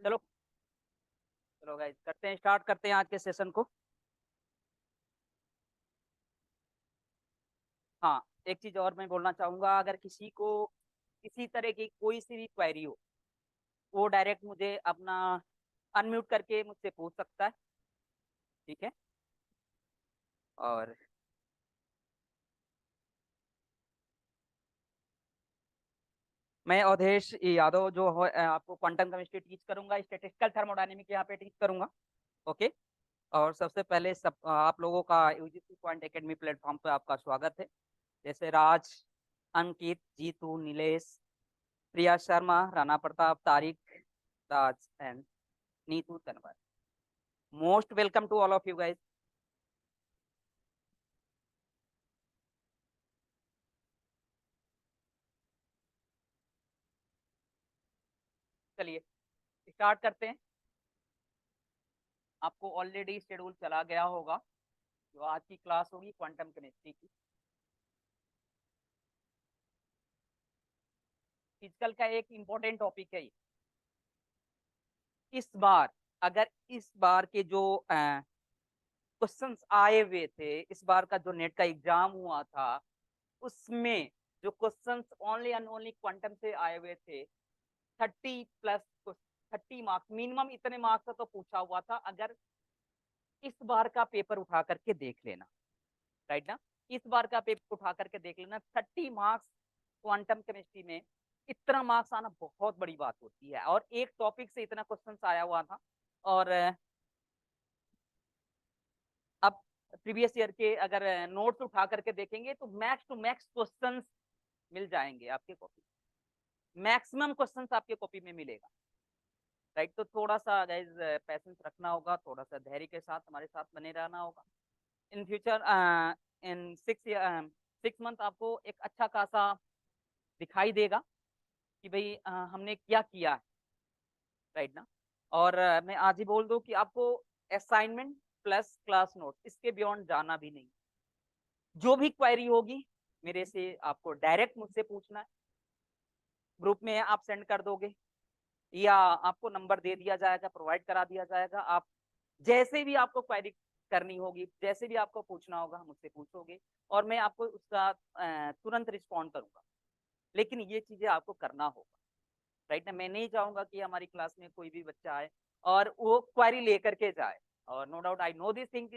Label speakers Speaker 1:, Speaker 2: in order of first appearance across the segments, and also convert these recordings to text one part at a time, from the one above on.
Speaker 1: चलो चलो गाइस, करते हैं, स्टार्ट करते हैं आज के सेशन को। हाँ, एक चीज और मैं बोलना चाहूंगा, अगर किसी को किसी तरह की कोई सी भी क्वेरी हो, वो डायरेक्ट मुझे अपना अनम्यूट करके मुझसे पूछ सकता है। ठीक है। और मैं अवधेश यादव जो आपको क्वांटम केमिस्ट्री टीच करूंगा, स्टैटिस्टिकल थर्मोडायनेमिक यहाँ पे टीच करूंगा। ओके। और सबसे पहले सब आप लोगों का यूजीसी क्वांट एकेडमी प्लेटफॉर्म पे आपका स्वागत है। जैसे Raj, Ankit, Jeetu, Nilesh, Priya Sharma, Rana Pratap, Tariq, Raj and Neetu Tanwar, most welcome to all of you guys. चलिए स्टार्ट करते हैं। आपको ऑलरेडी शेड्यूल चला गया होगा, जो आज की क्लास होगी क्वांटम केमिस्ट्री की। फिजिकल का एक इम्पोर्टेंट टॉपिक है ये। इस बार, अगर इस बार के जो क्वेश्चंस आए हुए थे, इस बार का जो नेट का एग्जाम हुआ था, उसमें जो questions only and only quantum से आए हुए थे, 30+, 30 मार्क्स मिनिमम, इतने मार्क्स का तो पूछा हुआ था। अगर इस बार का पेपर उठा करके देख लेना, राइट ना, इस बार का पेपर उठा करके देख लेना, 30 मार्क्स क्वांटम केमिस्ट्री में, इतना मार्क्स आना बहुत बड़ी बात होती है। और एक टॉपिक से इतना क्वेश्चन आया हुआ था। और अब प्रीवियस ईयर के अगर नोट्स उठा करके देखेंगे तो मैक्स टू मैक्स क्वेश्चंस मिल जाएंगे आपके कॉपी, मैक्सिमम क्वेश्चंस आपके कॉपी में मिलेगा। राइट, तो थोड़ा सा गाइज पैसेंस रखना होगा, थोड़ा सा धैर्य के साथ हमारे साथ बने रहना होगा। इन फ्यूचर, इन 6 मंथ आपको एक अच्छा खासा दिखाई देगा कि भाई हमने क्या किया है, राइट ना। और मैं आज ही बोल दूं कि आपको असाइनमेंट प्लस क्लास नोट, इसके बियॉन्ड जाना भी नहीं। जो भी क्वेरी होगी मेरे से आपको डायरेक्ट मुझसे पूछना है, ग्रुप में आप सेंड कर दोगे या आपको नंबर दे दिया जाएगा, प्रोवाइड करा दिया जाएगा। आप जैसे भी आपको क्वेरी करनी होगी, जैसे भी आपको पूछना होगा, मुझसे पूछोगे और मैं आपको उसका तुरंत रिस्पॉन्ड करूंगा। लेकिन ये चीजें आपको करना होगा, राइट ना। मैं नहीं चाहूंगा कि हमारी क्लास में कोई भी बच्चा आए और वो क्वेरी लेकर के जाए। और no doubt I know this thing,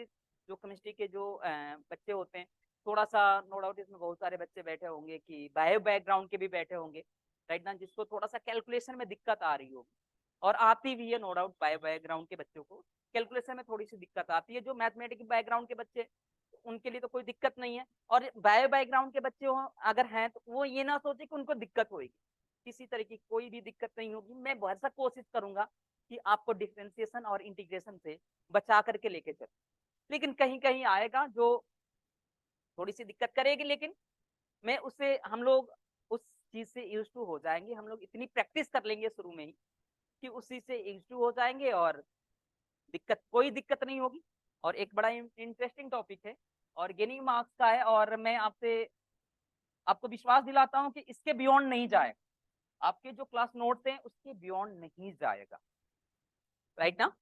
Speaker 1: जो केमिस्ट्री के जो बच्चे होते हैं, थोड़ा सा नो डाउट इसमें बहुत सारे बच्चे बैठे होंगे कि बायो बैकग्राउंड के भी बैठे होंगे, राइट ना, जिसको थोड़ा सा कैलकुलेशन में दिक्कत आ रही होगी। और आती भी है नो डाउट, बायो बैकग्राउंड के बच्चों को कैलकुलेशन में थोड़ी सी दिक्कत आती है। जो मैथमेटिक्स बैकग्राउंड के बच्चे, उनके लिए तो कोई दिक्कत नहीं है। और बायो बैकग्राउंड के बच्चे हो अगर हैं, तो वो ये ना सोचे कि उनको दिक्कत होगी। किसी तरह की कोई भी दिक्कत नहीं होगी। मैं भरसक कोशिश करूंगा कि आपको डिफरेंशिएशन और इंटीग्रेशन से बचा करके लेके चल। लेकिन कहीं कहीं आएगा जो थोड़ी सी दिक्कत करेगी, लेकिन मैं उससे, हम लोग उस चीज से यूज टू हो जाएंगे। हम लोग इतनी प्रैक्टिस कर लेंगे शुरू में ही कि उस चीज से यूज टू हो जाएंगे और कोई दिक्कत नहीं होगी। और एक बड़ा इंटरेस्टिंग टॉपिक है और गेनिंग मार्क्स का है, और मैं आपसे आपको विश्वास दिलाता हूँ कि इसके बियॉन्ड नहीं जाएगा। आपके जो क्लास नोट्स हैं उसके बियॉन्ड नहीं जाएगा, राइट ना।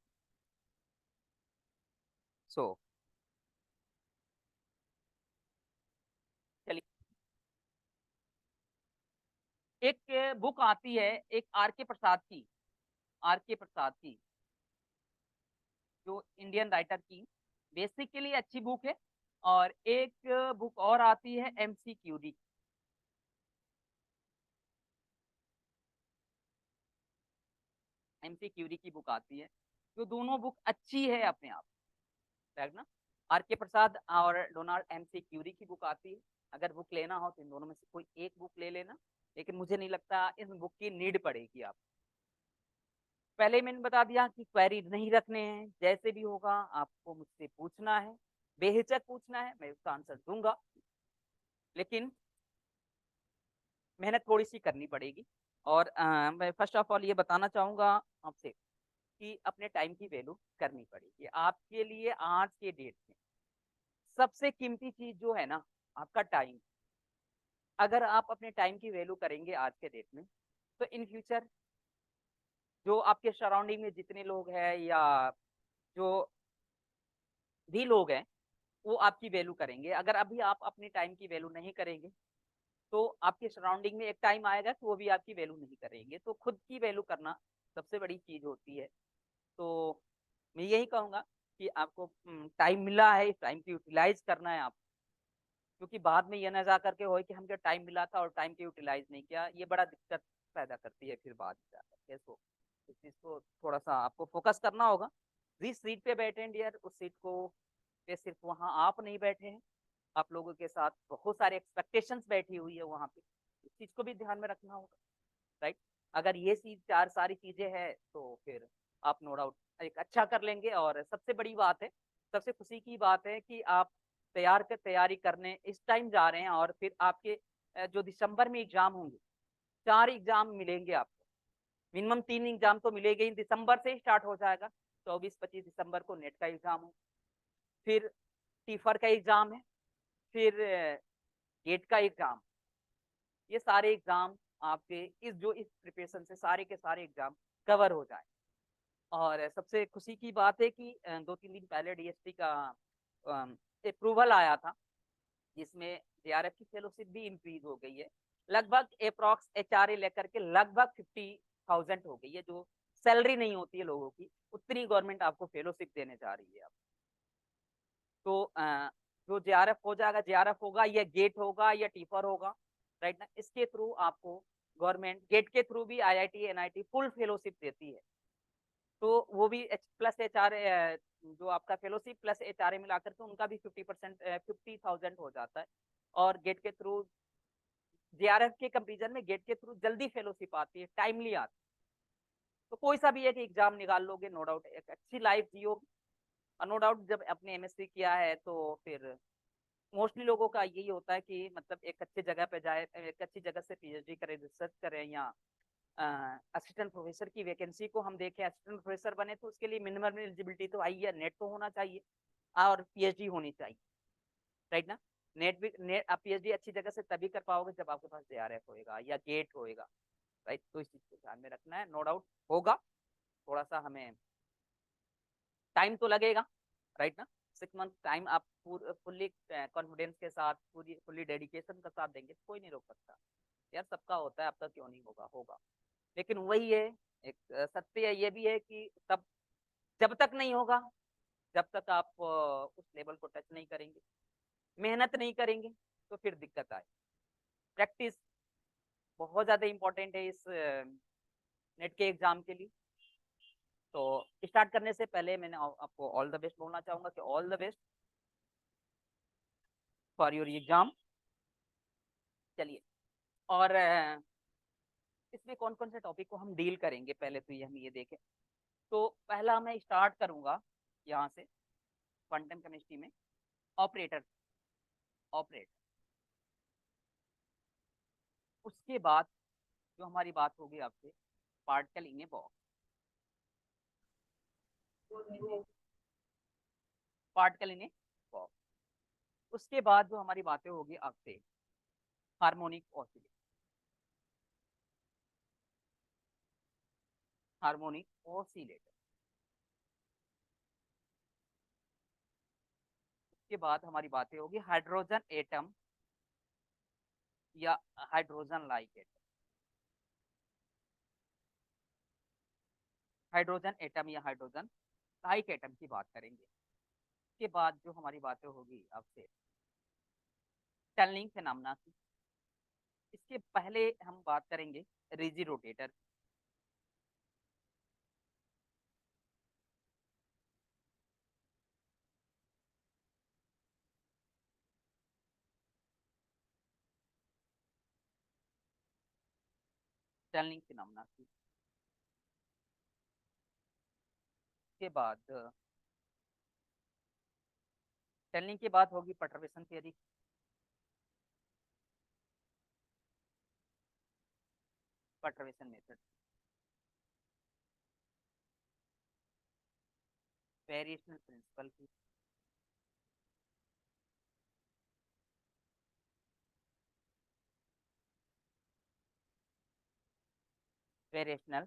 Speaker 1: सो चलिए, एक बुक आती है, एक आर के प्रसाद की, आर के प्रसाद की, जो इंडियन राइटर की, बेसिकली अच्छी बुक है। और एक बुक और आती है एमसीक्यूडी, एमसीक्यूडी की बुक आती है, जो दोनों बुक अच्छी है अपने आप, राइट ना। आर के प्रसाद और डोनाल्ड एमसी क्यूरी की बुक आती है। अगर बुक लेना हो तो इन दोनों में से कोई एक बुक ले लेना, लेकिन मुझे नहीं लगता इस बुक की नीड पड़ेगी आप। पहले ही मैंने बता दिया कि क्वेरी नहीं रखने हैं, जैसे भी होगा आपको मुझसे पूछना है, बेहिचक पूछना है, मैं उसका आंसर दूंगा। लेकिन मेहनत थोड़ी सी करनी पड़ेगी। और मैं फर्स्ट ऑफ ऑल ये बताना चाहूंगा आपसे कि अपने टाइम की वैल्यू करनी पड़ेगी। आपके लिए आज के डेट में सबसे कीमती चीज जो है ना, आपका टाइम। अगर आप अपने टाइम की वैल्यू करेंगे आज के डेट में, तो इन फ्यूचर जो आपके सराउंडिंग में जितने लोग हैं या जो भी लोग हैं वो आपकी वैल्यू करेंगे। अगर अभी आप अपनी टाइम की वैल्यू नहीं करेंगे तो आपके सराउंडिंग में एक टाइम आएगा कि वो भी आपकी वैल्यू नहीं करेंगे। तो खुद की वैल्यू करना सबसे बड़ी चीज होती है। तो मैं यही कहूंगा कि आपको टाइम मिला है, इस टाइम को यूटिलाइज करना है आप, क्योंकि बाद में ये ना जा करके हो कि हमको टाइम मिला था और टाइम को यूटिलाइज नहीं किया, ये बड़ा दिक्कत पैदा करती है फिर बाद में जा करके। तो इस चीज को थोड़ा सा आपको फोकस करना होगा। जिस सीट पे बैठे हैं डियर, उस सीट को पे सिर्फ वहाँ आप नहीं बैठे हैं, आप लोगों के साथ बहुत सारे एक्सपेक्टेशंस बैठी हुई है वहाँ पे, इस चीज को भी ध्यान में रखना होगा। राइट, अगर ये चीज चार सारी चीजें हैं तो फिर आप नो डाउट एक अच्छा कर लेंगे। और सबसे बड़ी बात है, सबसे खुशी की बात है कि आप तैयारी करने इस टाइम जा रहे हैं और फिर आपके जो दिसंबर में एग्जाम होंगे, 4 एग्जाम मिलेंगे आपको, मिनिमम 3 एग्जाम तो मिलेंगे ही, दिसंबर से ही स्टार्ट हो जाएगा। 24-25 दिसंबर को नेट का एग्जाम हो, फिर टीफर का एग्जाम है, फिर गेट का एग्जाम। ये सारे एग्जाम आपके इस प्रिपरेशन से सारे के सारे एग्जाम कवर हो जाए। और सबसे खुशी की बात है कि 2-3 दिन पहले डीएसटी का अप्रूवल आया था, जिसमें जेआरएफ की फेलोशिप भी इंक्रीज हो गई है। लगभग अप्रॉक्स एचआरए लेकर के लगभग 50,000 हो गई है। जो सैलरी नहीं होती है लोगों की, उतनी गवर्नमेंट आपको फेलोशिप देने जा रही है अब। तो जो जेआरएफ हो जाएगा, जेआरएफ होगा या गेट होगा या टीफर होगा, राइट ना, इसके थ्रू आपको गवर्नमेंट गेट के थ्रू भी आईआईटी एनआईटी फुल फेलोशिप देती है। तो वो भी प्लस एचआर जो आपका फेलोशिप प्लस एचआरए मिलाकर के उनका भी 50% 50,000 हो जाता है। और गेट के थ्रू जेआरएफ के कंपेरिजन में गेट के थ्रू जल्दी फेलोशिप आती है, टाइमली आती है। तो कोई सा भी एक एग्जाम निकाल लोगे, नो डाउट एक अच्छी लाइफ जियोगे। और नो डाउट जब अपने एमएससी किया है तो फिर मोस्टली लोगों का यही होता है कि मतलब एक अच्छी जगह पे जाए, एक अच्छी जगह से पीएचडी करें, रिसर्च करें, या असिस्टेंट प्रोफेसर की वैकेंसी को हम देखें, असिस्टेंट प्रोफेसर बने तो उसके लिए मिनिमम एलिजिबिलिटी तो आई है, नेट तो होना चाहिए और पीएचडी होनी चाहिए, राइट ना। नेट भी नेट आप पीएचडी अच्छी जगह से तभी कर पाओगे जब आपके पास जेआरएफ होएगा या गेट होएगा, राइट। तो इस चीज को ध्यान में रखना है, नो डाउट होगा, थोड़ा सा हमें टाइम तो लगेगा, राइट ना। 6 मंथ टाइम आप फुल्ली कॉन्फिडेंस के साथ, पूरी फुल्ली डेडिकेशन के साथ देंगे तो कोई नहीं रोक सकता यार, सबका होता है, आपका क्यों नहीं होगा, होगा। लेकिन वही है, एक सत्य ये भी है कि तब जब तक नहीं होगा, जब तक आप उस लेवल को टच नहीं करेंगे, मेहनत नहीं करेंगे, तो फिर दिक्कत आए। प्रैक्टिस बहुत ज्यादा इंपॉर्टेंट है इस नेट के एग्जाम के लिए। तो स्टार्ट करने से पहले मैंने आपको ऑल द बेस्ट बोलना चाहूंगा कि all the best for your exam. चलिए, और इसमें कौन कौन से टॉपिक को हम डील करेंगे पहले तो ये हम ये देखें। तो पहला मैं स्टार्ट करूंगा यहाँ से, क्वांटम केमिस्ट्री में ऑपरेटर, ऑपरेटर। उसके बाद जो हमारी बात होगी आपसे, particle in a box, particle in a box. उसके बाद जो हमारी बातें होगी आपसे, हार्मोनिक ऑसिलेटर, हार्मोनिक ऑसिलेटर। उसके बाद हमारी बातें होगी हाइड्रोजन एटम या hydrogen like atom, hydrogen atom या हाइड्रोजन लाइक एटम की बात करेंगे। उसके बाद जो हमारी बातें होगी आपसे टनलिंग फिनोमेना की। इसके पहले हम बात करेंगे रिजी रोटेटर, टनलिंग फिनोमेना की। उसके बाद टनलिंग के बाद होगी perturbation theory, perturbation method, variational principle की, वेरिएशनल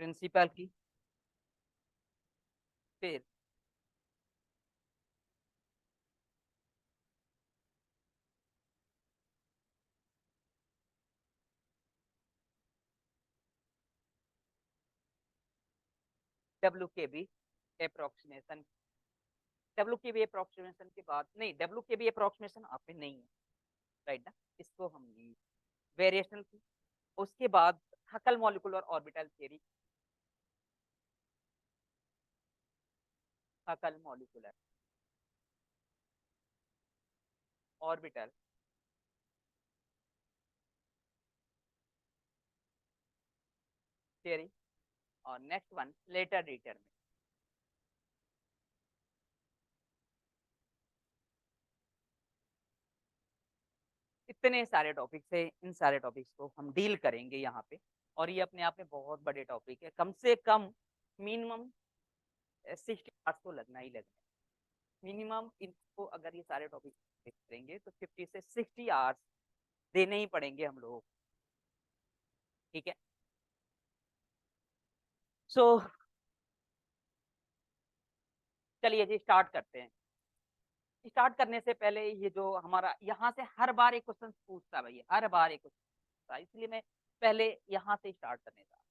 Speaker 1: प्रिंसिपल की, फिर W K B approximation. W K B approximation के बाद नहीं, डब्ल्यू के बी अप्रोक्सीमेशन आप पे नहीं है, राइट ना, इसको हम वेरिएशनल की। उसके बाद Huckel molecular orbital theory, Huckel molecular orbital theory, और नेक्स्ट वन लेटर डिटरमिन। इतने सारे टॉपिक्स है, इन सारे टॉपिक्स को हम डील करेंगे यहाँ पे। और ये अपने आप में बहुत बड़े टॉपिक है, कम से कम मिनिमम 60 आवर्स तो लगना ही लगना है मिनिमम। इनको अगर ये सारे टॉपिक करेंगे तो 50 से 60 आवर्स देने ही पड़ेंगे हम लोगों को, ठीक है। सो चलिए जी स्टार्ट करते हैं। स्टार्ट करने से पहले ये जो हमारा यहाँ से हर बार एक क्वेश्चन पूछता है भैया, हर बार एक क्वेश्चन पूछता है, इसलिए मैं पहले यहाँ से स्टार्ट करने जा रहा हूँ।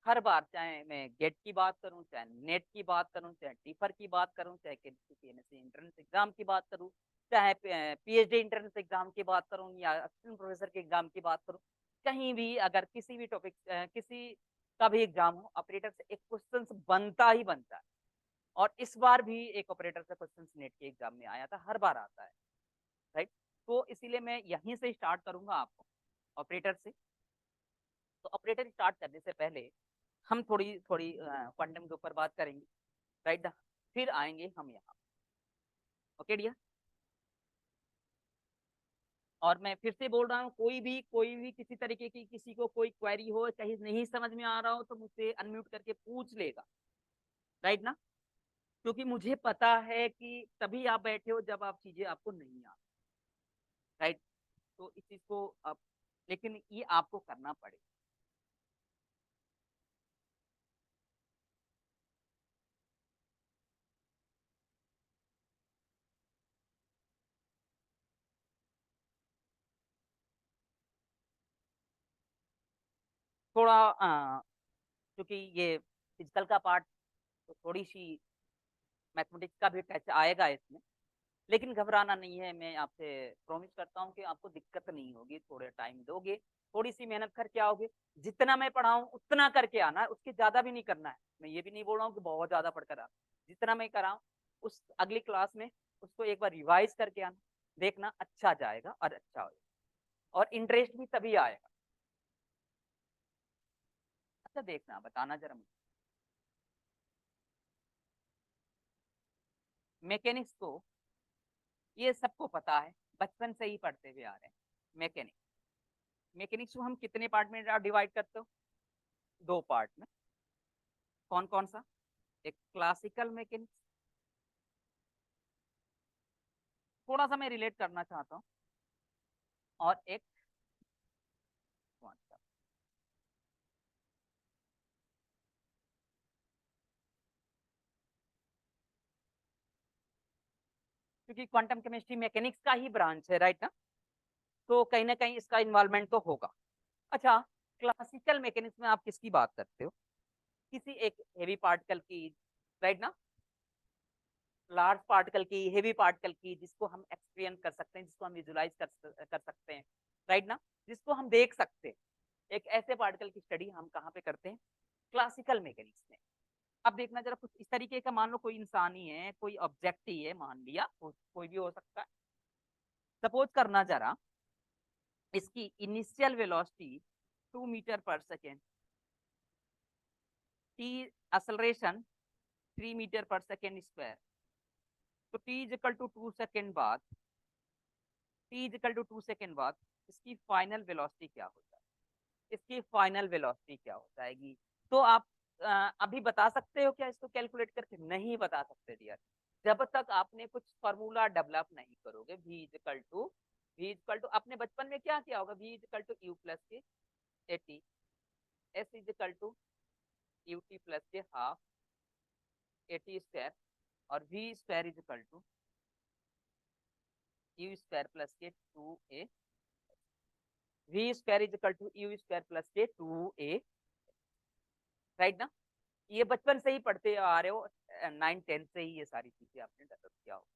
Speaker 1: हर बार, चाहे मैं गेट की बात करूं, चाहे नेट की बात करूं, चाहे टीफर की बात करूं, चाहे किसी एमएससी एंट्रेंस एग्जाम की बात करूं, चाहे पीएचडी एंट्रेंस एग्जाम की बात करूं, या असिस्टेंट प्रोफेसर के एग्जाम की बात करूं, कहीं भी अगर किसी भी टॉपिक किसी का भी एग्जाम हो, ऑपरेटर से एक क्वेश्चन बनता ही बनता है। और इस बार भी एक ऑपरेटर से क्वेश्चन नेट के एग्जाम में आया था, हर बार आता है, राइट। तो इसीलिए मैं यहीं से स्टार्ट करूंगा आपको ऑपरेटर से। तो ऑपरेटर स्टार्ट करने से पहले हम थोड़ी थोड़ी क्वांटम के ऊपर बात करेंगे, राइट। फिर आएंगे हम यहाँ, ओके डियर। और मैं फिर से बोल रहा हूँ, कोई भी किसी तरीके की किसी को कोई क्वेरी हो, कहीं नहीं समझ में आ रहा हो, तो मुझसे अनम्यूट करके पूछ लेगा, राइट ना। क्योंकि मुझे पता है कि तभी आप बैठे हो जब आप चीजें आपको नहीं आ, राइट। तो इस चीज को आप, लेकिन ये आपको करना पड़ेगा। थोड़ा क्योंकि ये फिजिकल का पार्ट, तो थोड़ी सी मैथमेटिक्स का भी टच आएगा इसमें, लेकिन घबराना नहीं है। मैं आपसे प्रॉमिस करता हूँ कि आपको दिक्कत नहीं होगी, थोड़े टाइम दोगे, थोड़ी सी मेहनत करके आओगे। जितना मैं पढ़ाऊँ उतना करके आना है, उसके ज्यादा भी नहीं करना है। मैं ये भी नहीं बोल रहा हूँ कि बहुत ज्यादा पढ़कर आना, जितना मैं कराऊँ उस अगली क्लास में उसको एक बार रिवाइज करके आना, देखना अच्छा जाएगा और अच्छा होगा, और इंटरेस्ट भी तभी आएगा। अच्छा देखना, बताना जरा मुझे, मैकेनिक्स को ये सबको पता है, बचपन से ही पढ़ते हुए आ रहे हैं। मैकेनिक्स, मैकेनिक्स को हम कितने पार्ट में डिवाइड करते हो? दो पार्ट में। कौन कौन सा? एक क्लासिकल मैकेनिक्स, थोड़ा सा मैं रिलेट करना चाहता हूँ, और एक क्वांटम। क्योंकि क्वांटम केमिस्ट्री मैकेनिक्स का ही ब्रांच है, राइट ना, तो कहीं ना कहीं इसका इन्वॉल्वमेंट तो होगा। अच्छा, क्लासिकल मैकेनिक्स में आप किसकी बात करते हो? किसी एक हेवी पार्टिकल की, राइट ना, लार्ज पार्टिकल की, हेवी पार्टिकल की, जिसको हम एक्सपीरियंस कर सकते हैं, जिसको हम विजुलाइज कर सकते हैं, राइट ना, जिसको हम देख सकते हैं। एक ऐसे पार्टिकल की स्टडी हम कहाँ पे करते हैं? क्लासिकल मैकेनिक्स में। अब देखना जरा, कुछ इस तरीके का, मान लो कोई इंसान ही है, कोई ऑब्जेक्ट ही है, मान लिया, कोई भी हो सकता है। सपोज करना जरा, इसकी initial velocity 2 metre per second, T acceleration 3 metre per second square, तो T is equal to 2 second बाद, T is equal to 2 second बाद इसकी फाइनल वेलोसिटी क्या हो जाएगी? इसकी फाइनल वेलोसिटी क्या हो जाएगी? तो आप अभी बता सकते हो क्या इसको कैलकुलेट करके? नहीं बता सकते डियर, जब तक आपने कुछ फॉर्मूला डेवलप नहीं करोगे। v इक्वल टू आपने बचपन में क्या किया होगा? v equal to u plus के 80, s is equal to ut plus के हाफ at स्क्वायर और v square is equal to u square plus के 2a, v square is equal to u square plus के 2a, right ना। ये बचपन से ही पढ़ते आ रहे हो, 9-10 से ही ये सारी चीजें आपने डेवलप किया हो।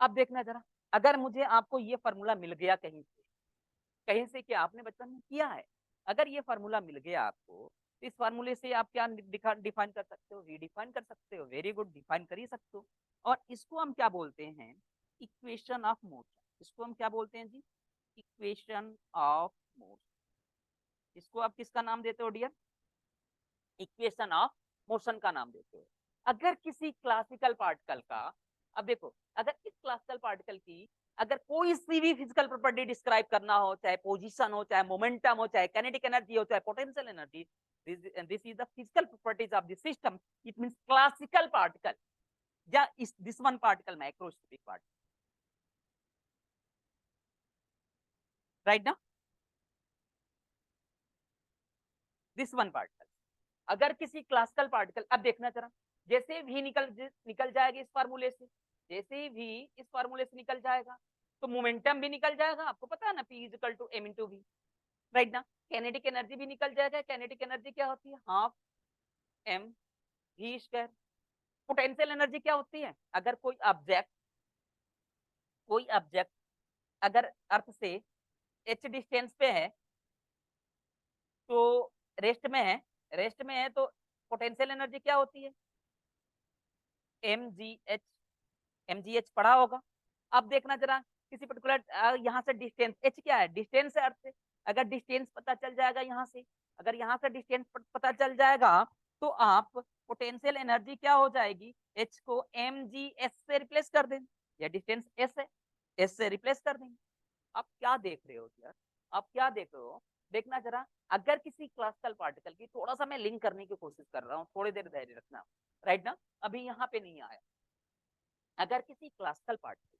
Speaker 1: अब देखना जरा, अगर मुझे आपको ये फॉर्मूला मिल गया कहीं से कि आपने बचपन में किया है, अगर ये फॉर्मूला मिल गया आपको, तो इस फॉर्मूले से आप क्या डिफाइन कर सकते हो, रीडिफाइन कर सकते हो। वेरी गुड, डिफाइन कर ही सकते हो। और इसको हम क्या बोलते हैं, इक्वेशन ऑफ मोशन। इसको हम क्या बोलते हैं जी, इक्वेशन ऑफ मोशन। इसको आप किसका नाम देते हो डियर, इक्वेशन ऑफ मोशन का नाम देते हो। अगर किसी क्लासिकल पार्टिकल का, अब देखो, अगर इस क्लासिकल पार्टिकल की अगर कोई सी भी फिजिकल प्रॉपर्टी डिस्क्राइब करना हो, चाहे पोजीशन हो, चाहे मोमेंटम हो, चाहे काइनेटिक एनर्जी हो, चाहे potential energy, this is the physical properties of the system. It means classical particle. या इस this one particle microscopic particle, right ना, this one particle। अगर किसी क्लासिकल पार्टिकल, अब देखना जरा, जैसे भी निकल जाएगा इस फार्मूले से, जैसे भी इस फार्मूले से निकल जाएगा तो मोमेंटम भी निकल जाएगा। आपको पता है ना, P is equal to m into v, right ना। काइनेटिक एनर्जी भी निकल जाएगा। काइनेटिक एनर्जी क्या होती है, half m v square. Potential energy क्या होती है, अगर कोई ऑब्जेक्ट अगर अर्थ से h डिस्टेंस पे है, तो रेस्ट में है तो पोटेंशियल एनर्जी क्या होती है, mgh पढ़ा होगा। अब देखना जरा, किसी पर्टिकुलर यहाँ से डिस्टेंस h क्या है, डिस्टेंस है अर्थ से। अगर डिस्टेंस पता चल जाएगा यहाँ से, अगर यहाँ से डिस्टेंस पता चल जाएगा, तो आप पोटेंशियल एनर्जी क्या हो जाएगी, h को mgh से रिप्लेस कर दें, या डिस्टेंस s है, s से रिप्लेस कर देंगे। आप क्या देख रहे हो यार, आप क्या देख रहे हो, देखना जरा। अगर किसी क्लासिकल पार्टिकल की, थोड़ा सा मैं लिंक करने की कोशिश कर रहा हूँ, थोड़ी देर धैर्य रखना, राइट ना, अभी यहाँ पे नहीं आया। अगर किसी क्लासिकल पार्टिकल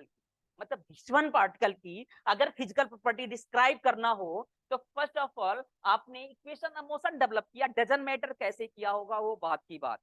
Speaker 1: की, मतलब विश्वन पार्टिकल की अगर फिजिकल प्रॉपर्टी डिस्क्राइब करना हो, तो फर्स्ट ऑफ ऑल आपने इक्वेशन ऑफ मोशन डेवलप किया। डजंट मैटर कैसे किया होगा, वो बात की बात,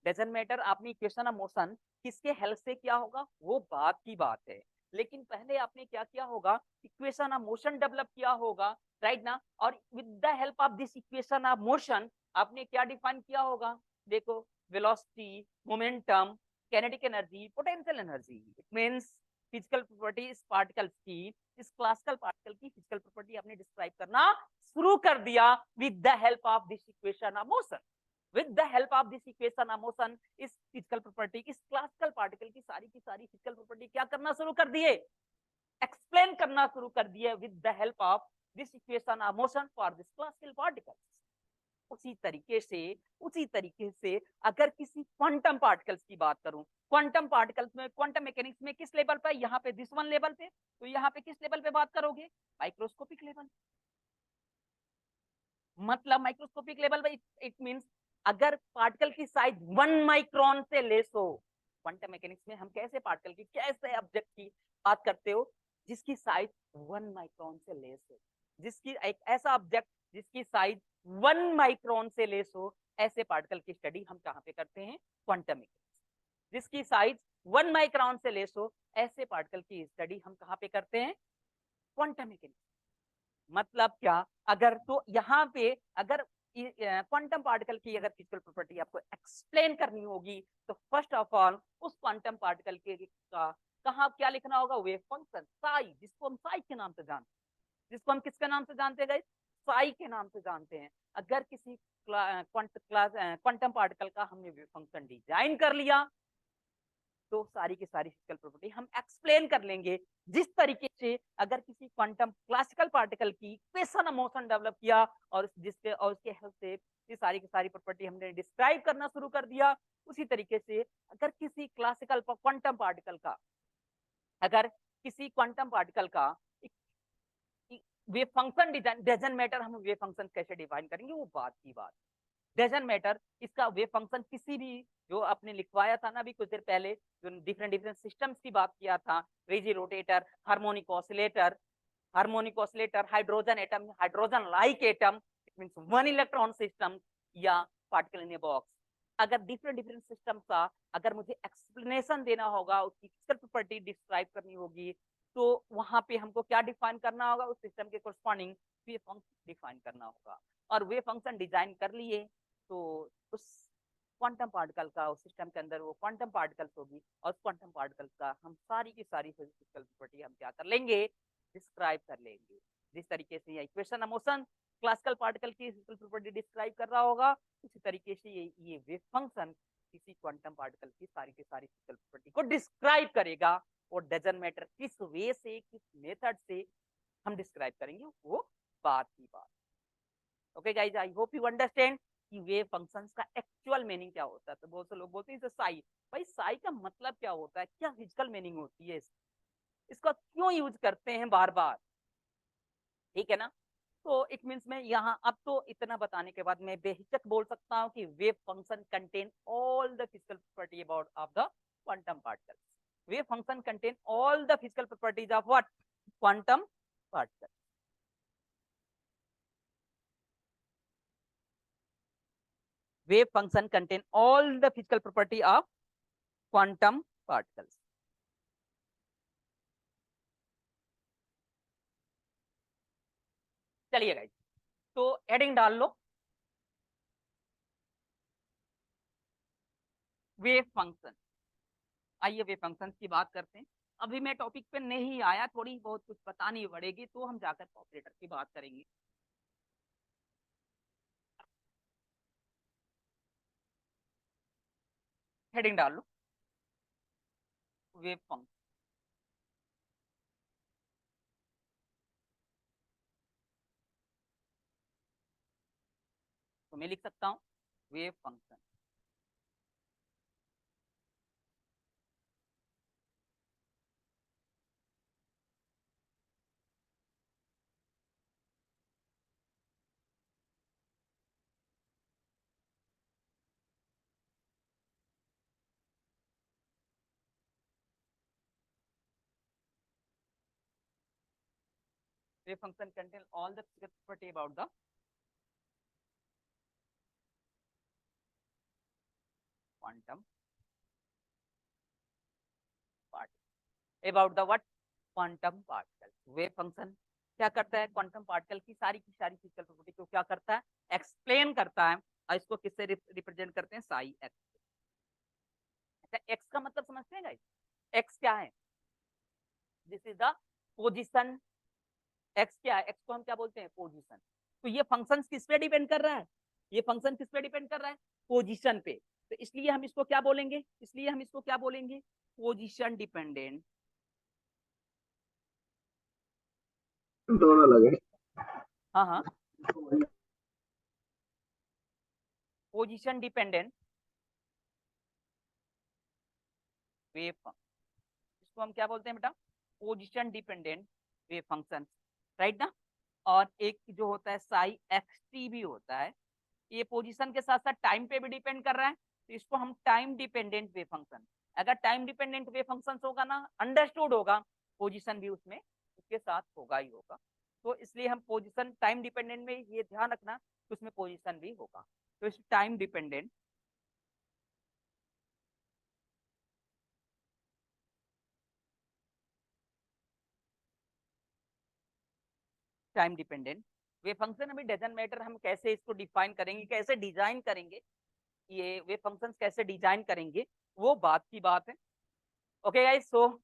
Speaker 1: डजंट मैटर आपने इक्वेशन ऑफ मोशन किसके हेल्प से किया होगा, वो बात की बात है। लेकिन पहले आपने क्या किया होगा, इक्वेशन ऑफ मोशन डेवलप किया होगा, राइट ना। और with the help of this equation of motion आपने क्या डिफाइन किया होगा, देखो, velocity, momentum, kinetic energy, potential energy. It means physical property इस पार्टिकल्स की, इस क्लासिकल पार्टिकल की फिजिकल प्रॉपर्टी आपने डिस्क्राइब करना शुरू कर दिया with the help of this equation of motion. With the help of this equation of motion, इस फिजिकल प्रॉपर्टी, इस क्लासिकल पार्टिकल की सारी फिजिकल प्रॉपर्टी क्या करना शुरू कर दिए, एक्सप्लेन करना शुरू कर दिए with the help of this equation of motion for this classical particle. उसी तरीके से अगर किसी क्वांटम पार्टिकल्स की बात करूं, क्वांटम पार्टिकल्स में, क्वांटम मैकेनिक्स में किस लेवल पे, यहाँ पे दिस वन लेवल पे, तो यहाँ पे किस लेवल पे बात करोगे, माइक्रोस्कोपिक लेवल। मतलब माइक्रोस्कोपिक लेवल पे इट मींस अगर पार्टिकल की साइज 1 माइक्रोन से लेस हो, क्वांटम मैकेनिक्स में हम कैसे पार्टिकल की, कैसे ऑब्जेक्ट की बात करते हो, जिसकी साइज 1 माइक्रोन से लेस हो, जिसकी एक ऐसा ऑब्जेक्ट जिसकी साइज 1 माइक्रोन से लेस हो, ऐसे पार्टिकल की स्टडी हम कहाँ पे करते हैं, क्वांटम मैकेनिक्स। जिसकी साइज 1 माइक्रोन से लेस हो, ऐसे पार्टिकल की स्टडी हम कहाँ पे करते हैं, क्वांटम मैकेनिक्स। मतलब क्या, अगर तो यहाँ पे अगर क्वांटम पार्टिकल की अगर फिजिकल प्रॉपर्टी आपको एक्सप्लेन करनी होगी, तो फर्स्ट ऑफ ऑल उस क्वांटम पार्टिकल के का कहाँ क्या लिखना होगा, वेव फंक्शन साई, जिसको हम साई के नाम से जानते हैं, जिसको हम किसके नाम से जानते हैं, साई के नाम से जानते हैं। अगर किसी क्वांटम पार्टिकल का हमने वेव फंक्शन डिजाइन कर लिया, तो सारी की सारी फिजिकल प्रॉपर्टी हम एक्सप्लेन कर लेंगे। जिस तरीके से अगर किसी क्वांटम क्लासिकल पार्टिकल की इक्वेशन ऑफ मोशन डेवलप किया, और जिसके और उसके हेल्प से ये सारी की सारी प्रॉपर्टी हमने डिस्क्राइब करना शुरू कर दिया, उसी तरीके से अगर किसी क्लासिकल क्वांटम पार्टिकल का, अगर किसी क्वांटम पार्टिकल का wave function design, doesn't matter हम वेव फंक्शन कैसे डिफाइन करेंगे, वो बात की बात, डजंट मैटर। इसका वेव फंक्शन किसी भी, जो आपने लिखवाया था ना अभी कुछ देर पहले, जो डिफरेंट सिस्टम्स की बात किया था, rigid rotator, harmonic oscillator, hydrogen atom, hydrogen like atom, means one electron system या पार्टिकल इन ए बॉक्स। अगर डिफरेंट डिफरेंट सिस्टम का अगर मुझे एक्सप्लेनेशन देना होगा, उसकी फिजिकल प्रॉपर्टी डिस्क्राइब करनी होगी, तो वहां पे हमको क्या डिफाइन करना होगा, उस सिस्टम के कोरस्पॉन्डिंग वेव फंक्शन डिफाइन करना होगा। और वेव फंक्शन डिजाइन कर लिए तो उस क्वांटम पार्टिकल का उस सिस्टम के अंदर वो क्वांटम पार्टिकल्स होगी, और क्वांटम पार्टिकल्स का हम सारी की सारी फिजिकल प्रॉपर्टी हम क्या कर लेंगे, डिस्क्राइब कर लेंगे। जिस तरीके से ये इक्वेशन मोशन क्लासिकल पार्टिकल की फिजिकल प्रॉपर्टी डिस्क्राइब कर रहा होगा, उसी तरीके से ये वेव फंक्शन किसी क्वांटम पार्टिकल की सारी फिजिकल प्रॉपर्टी को डिस्क्राइब करेगा। और डजंट मैटर किस वे से, किस मेथड से हम डिस्क्राइब करेंगे, वो बात की बात। Okay guys, I hope you understand कि वेव फंक्शंस का एक्चुअल मीनिंग क्या होता है। तो बहुत से लोग बोलते हैं साई, भाई साई का मतलब क्या होता है, क्या फिजिकल मीनिंग होती है, इसका क्यों यूज करते हैं बार बार, ठीक है ना। तो इट मीन्स मैं यहाँ अब तो इतना बताने के बाद मैं बेहिचक बोल सकता हूँ कि wave function contain all the physical property about of the quantum particle. Wave function contain all the physical properties of what, quantum particle. Wave function contain all the physical property of quantum particles. चलिए guys, तो heading डाल लो, wave function. आइए wave function की बात करते हैं। अभी मैं टॉपिक पे नहीं आया, थोड़ी बहुत कुछ बतानी पड़ेगी, तो हम जाकर ऑपरेटर की बात करेंगे। हेडिंग डाल लो, वेव फंक्शन। तो मैं लिख सकता हूँ wave function. Wave function contain all the physical property about the quantum particle, about the what, quantum particle. Wave function क्या करता है, क्वांटम पार्टिकल की सारी फिजिकल प्रॉपर्टी को क्या करता है, एक्सप्लेन करता है। और इसको किससे रिप्रेजेंट करते हैं, साई एक्स। अच्छा, एक्स का मतलब समझते हैं गाइस, एक्स क्या है, this is the position. X क्या है, एक्स को हम क्या बोलते हैं, पोजीशन। तो ये फंक्शन किस पे डिपेंड कर रहा है, ये फंक्शन किस पे डिपेंड कर रहा है, पोजीशन पे। तो इसलिए हम इसको क्या बोलेंगे, इसलिए हम इसको क्या बोलेंगे, पोजीशन डिपेंडेंट।
Speaker 2: दोनों लगे।
Speaker 1: हाँ हाँ, पोजीशन डिपेंडेंट वेव फंक्शन, इसको हम क्या बोलते हैं बेटा, position dependent wave function, right ना। और एक जो होता है साई एक्स टी भी होता है, ये पोजीशन के साथ साथ टाइम पे भी डिपेंड कर रहा है, तो इसको हम टाइम डिपेंडेंट वेव फंक्शन। अगर टाइम डिपेंडेंट वेव फंक्शन होगा ना, अंडरस्टूड होगा, पोजीशन भी उसमें उसके साथ होगा ही होगा। तो इसलिए हम पोजीशन टाइम डिपेंडेंट में ये ध्यान रखना कि उसमें पोजीशन भी होगा। तो इस टाइम डिपेंडेंट, टाइम डिपेंडेंट वे फंक्शन, अभी डजंट मैटर हम कैसे इसको डिफाइन करेंगे, कैसे डिजाइन करेंगे, ये वे फंक्शंस कैसे डिजाइन करेंगे, वो बात की बात है। ओके गाइस, सो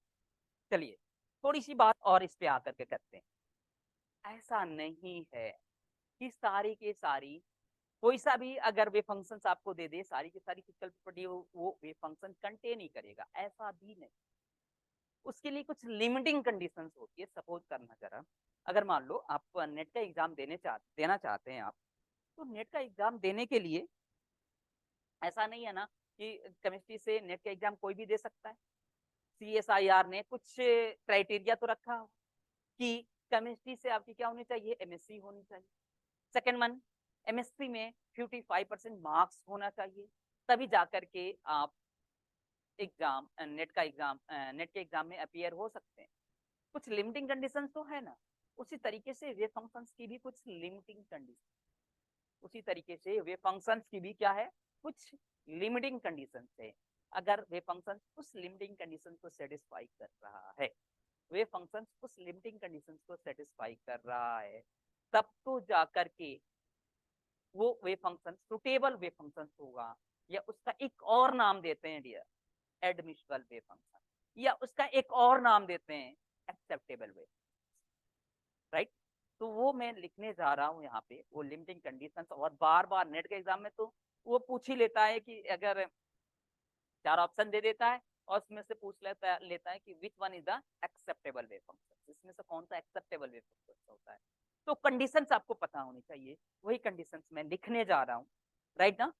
Speaker 1: चलिए थोड़ी सी बात और इस पे आकर के करते हैं। ऐसा नहीं है कि सारी के सारी कोई सा भी अगर वे फंक्शंस आपको दे दे, सारी की सारी फिजिकल प्रॉपर्टी वो वे फंक्शन कंटेन ही करेगा, ऐसा भी नहीं। उसके लिए कुछ लिमिटिंग कंडीशंस होती है। सपोज करना जरा, अगर मान लो आप नेट का एग्जाम देना चाहते हैं आप, तो नेट का एग्जाम देने के लिए ऐसा नहीं है ना कि केमिस्ट्री से नेट का एग्जाम कोई भी दे सकता है। CSIR ने कुछ क्राइटेरिया तो रखा हो कि केमिस्ट्री से आपकी क्या होनी चाहिए, MSc होनी चाहिए। सेकेंड वन, MSc में 55% मार्क्स होना चाहिए, तभी जाकर के आप एग्जाम नेट के एग्जाम में अपीयर हो सकते हैं। कुछ लिमिटिंग कंडीशंस तो है ना, उसी तरीके से वेव फंक्शंस की भी कुछ लिमिटिंग कंडीशन। उसी तरीके से वे फंक्शंस की भी क्या है, कुछ लिमिटिंग कंडीशंस है। अगर वे फंक्शन उस लिमिटिंग कंडीशन को सेटिस्फाई कर रहा है, वे फंक्शन उस लिमिटिंग कंडीशंस को सेटिस्फाई कर रहा है, तब तो जाकर के वो वे फंक्शन सुटेबल वे फंक्शन होगा, या उसका एक और नाम देते हैं डियर एडमिसिबल वे फंक्शन, या उसका एक और नाम देते हैं एक्सेप्टेबल वे, राइट। तो वो मैं लिखने जा रहा हूँ यहाँ पे वो लिमिटिंग कंडीशंस, और बार बार नेट के एग्जाम में तो वो पूछ ही लेता है कि अगर 4 ऑप्शन दे देता है और उसमें से पूछ लेता है कि विच one is the acceptable way function, इसमें से कौन सा एक्सेप्टेबल वे फंक्शन होता है। तो कंडीशंस आपको पता होनी चाहिए, वही कंडीशंस मैं लिखने जा रहा हूँ, राइट ना।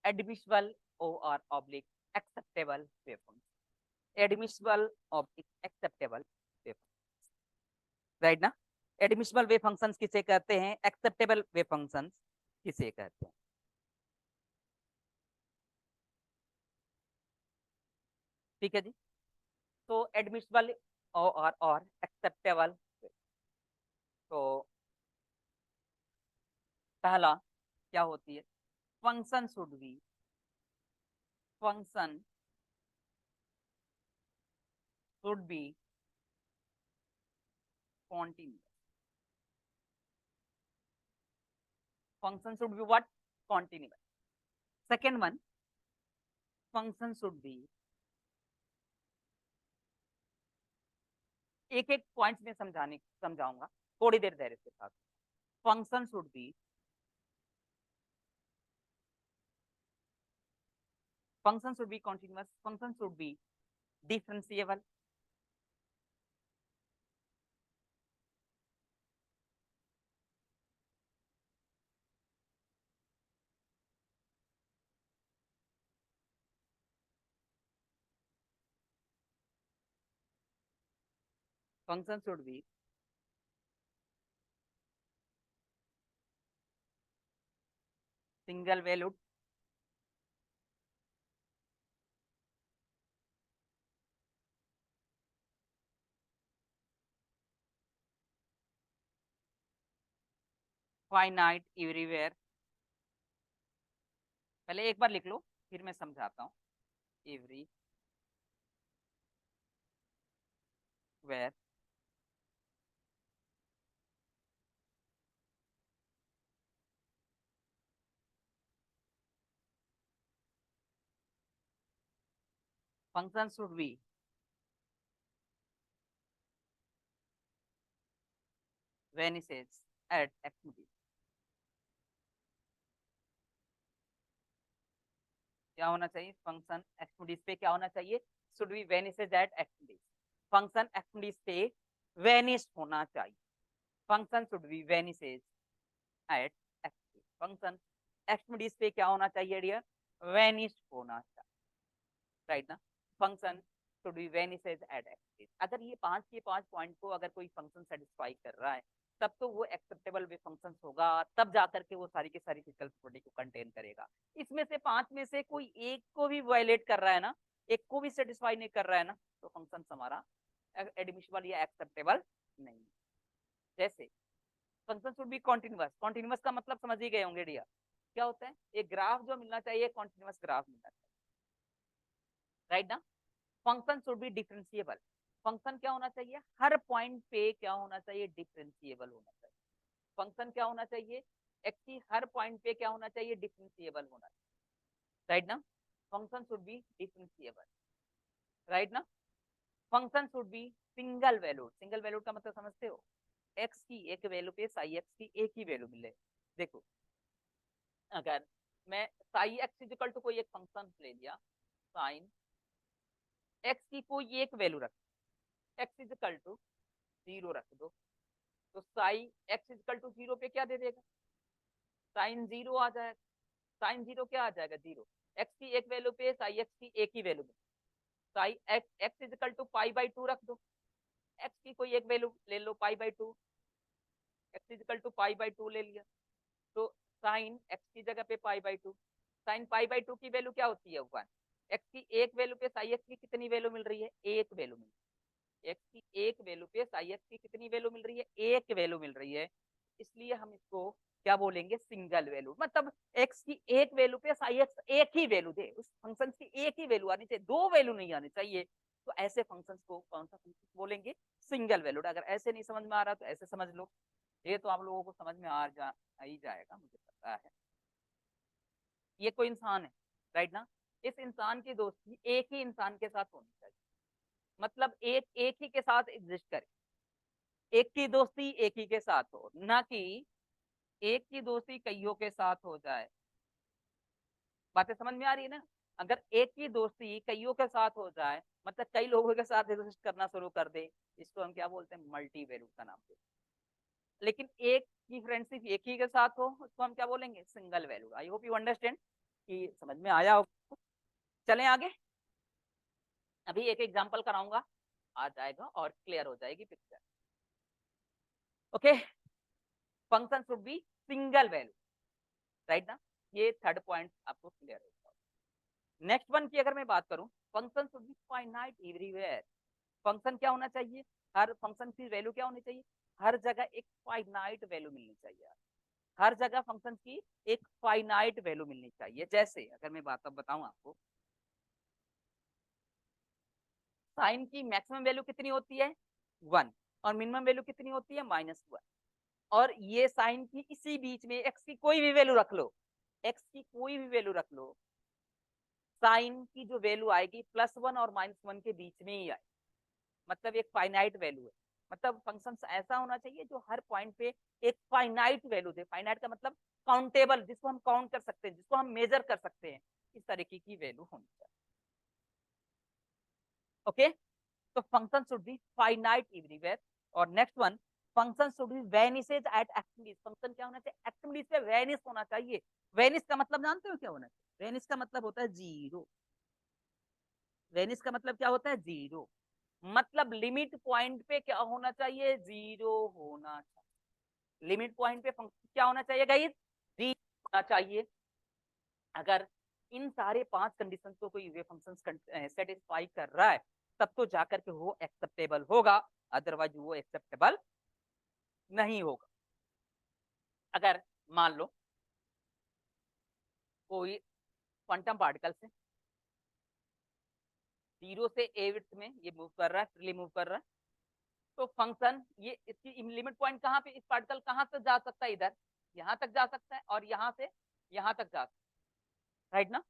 Speaker 1: एडमिसिबल और ऑब्लिक एक्सेप्टेबल वे फंक्शन, एडमिसिबल ऑब्लिक एक्सेप्टेबल वे, राइट ना। एडमिसिबल वे फंक्शंस किसे कहते हैं, एक्सेप्टेबल वे फंक्शंस किसे कहते हैं, ठीक है जी। तो एडमिसिबल और एक्सेप्टेबल, तो पहला क्या होती है, function should be, function should be continuous, function should be what, continuous. Second one, function should B, एक एक पॉइंट में समझाऊंगा थोड़ी देर धैर्य के साथ। Function should be, function should be continuous, function should be differentiable, function should be single valued, finite everywhere. पहले एक बार लिख लो फिर मैं समझाता हूँ। Everywhere, function should be vanishes at activity, क्या होना चाहिए, फंक्शन एक्टिविटीज पे क्या होना चाहिए, should be vanishes at activities, function activities पे वेनिश होना चाहिए, function should be vanishes at activities, function activities पे क्या होना चाहिए डियर, वेनिश होना चाहिए, राइट ना। Function should be vanishes at एक्टिविटीज, अगर ये 5 के 5 पॉइंट को अगर कोई फंक्शन सेटिस्फाई कर रहा है तब तो वो एक्सेप्टेबल वे फंक्शन होगा, तब जाकर के वो सारी की सारी फिजिकल प्रॉपर्टी को कंटेन करेगा। इसमें से 5 में से कोई एक को भी वायलेट कर रहा है ना, एक को भी सेटिस्फाई नहीं कर रहा है ना, तो फंक्शन हमारा एडमिसिबल या एक्सेप्टेबल नहीं। जैसे function should be continuous, continuous का मतलब समझ ही गए होंगे डियर, क्या होता है, एक ग्राफ जो मिलना चाहिए कॉन्टिन्यूअस ग्राफ मिलना चाहिए, राइट ना। Function should be differentiable, function क्या होना चाहिए, हर पॉइंट पे क्या होना चाहिए, डिफरेंशिएबल होना चाहिए, फंक्शन क्या होना चाहिए, x की हर पॉइंट पे क्या होना चाहिए, डिफरेंशिएबल होना चाहिए, राइट ना। Function should be differentiable, right ना। Function should be single valued, single valued का मतलब समझते हो, x की एक वैल्यू पे साई x की एक ही वैल्यू मिले। देखो अगर मैं psi x is equal to कोई एक फंक्शन ले लिया, साइन x की कोई एक वैल्यू रख, x इज इक्वल टू 0 रख दो, तो psi x is equal to 0 पे क्या दे देगा, साइन 0 आ जाएगा। साइन 0 क्या आ जाएगा, 0। x की एक वैल्यू पे साई x की एक ही value, psi x is equal to pi by 2 रख दो, x की कोई एक वैल्यू ले लो pi by 2, x is equal to pi by 2 ले लिया, तो साइन x की जगह पे pi by 2, sine pi by 2 की वैल्यू क्या होती है, 1। x की एक वैल्यू पे साई x की कितनी वैल्यू मिल रही है, एक वैल्यू मिल रही है। x की एक वैल्यू पे साई x की कितनी वैल्यू मिल रही है, एक वैल्यू मिल रही है, इसलिए हम इसको क्या बोलेंगे, सिंगल वैल्यू। मतलब x की एक वैल्यू पे साई x एक ही वैल्यू दे, उस फंक्शन की एक ही वैल्यू आनी चाहिए, दो वैल्यू नहीं आनी चाहिए। तो ऐसे फंक्शंस को कौन सा फंक्शन बोलेंगे, सिंगल वैल्यूड। अगर ऐसे नहीं समझ में आ रहा तो ऐसे समझ लो, ये तो आप लोगों को समझ में आ ही जाएगा, मुझे पता है। ये कोई इंसान है, राइट ना, इस इंसान की दोस्ती एक ही इंसान के साथ होनी चाहिए, मतलब एक एक ही के साथ एग्जिस्ट करे, एक की दोस्ती एक ही के साथ हो, ना कि एक की दोस्ती कईयों के साथ हो जाए। बातें समझ में आ रही है ना। अगर एक की दोस्ती कईयों के साथ हो जाए, मतलब कई लोगों के साथ एग्जिस्ट करना शुरू कर दे, इसको हम क्या बोलते हैं, मल्टी वैल्यू का नाम देते हैं। लेकिन एक की फ्रेंडशिप एक ही के साथ हो, उसको हम क्या बोलेंगे, single value. I hope you understand, कि समझ में आया हो। चलें आगे, अभी एक एग्जांपल कराऊंगा, आ जाएगा और क्लियर हो जाएगी picture. Okay, function should be single value, right ना। ये थर्ड पॉइंट आपको क्लियर होगा। नेक्स्ट वन की अगर मैं बात करूं, function should be finite everywhere. Function क्या होना चाहिए, हर फंक्शन की वैल्यू क्या होनी चाहिए, हर जगह एक फाइनाइट वैल्यू मिलनी चाहिए, हर जगह फंक्शन की एक फाइनाइट वैल्यू मिलनी चाहिए। जैसे अगर मैं बात अब बताऊं आपको, साइन की मैक्सिमम वैल्यू कितनी होती है, 1, और मिनिमम वैल्यू कितनी होती है, -1। और ये साइन की इसी बीच में एक्स की कोई भी वैल्यू रख लो, एक्स की कोई भी वैल्यू रख लो, साइन की जो वैल्यू आएगी +1 और -1 के बीच में ही आए, मतलब एक फाइनाइट वैल्यू है। मतलब फंक्शन ऐसा होना चाहिए जो हर पॉइंट पे एक फाइनाइट वैल्यू दे। फाइनाइट का मतलब काउंटेबल, जिसको हम काउंट कर सकते हैं, जिसको हम मेजर कर सकते हैं, इस तरीके की वैल्यू होनी चाहिए। ओके, तो function should be finite everywhere. और next one, function should be vanishes at extremities. Function क्या होना चाहिए, एक्सट्रीमिटीज पे वेनिस होना चाहिए। वेनिस का मतलब जानते हो क्या होना चाहिए, वेनिस का मतलब होता है जीरो। वेनिस का मतलब क्या होता है, जीरो। मतलब लिमिट पॉइंट पे क्या होना चाहिए, जीरो होना चाहिए। लिमिट पॉइंट पे फंक्शन क्या होना चाहिए गाइस, जीरो होना चाहिए। अगर इन सारे 5 कंडीशन को कोई वे फंक्शन सेटिस्फाई कर रहा है, तब तो जाकर के वो एक्सेप्टेबल होगा, अदरवाइज वो एक्सेप्टेबल नहीं होगा। अगर मान लो कोई क्वांटम पार्टिकल से 0 से a में ये मूव कर रहा है, फ्रीली मूव कर रहा है, तो फंक्शन ये इसकी लिमिट पॉइंट कहाँ पे, इस पार्टिकल कहाँ तक जा सकता है, इधर यहाँ तक जा सकता है, और यहाँ से यहाँ तक जा सकता है, राइट ना।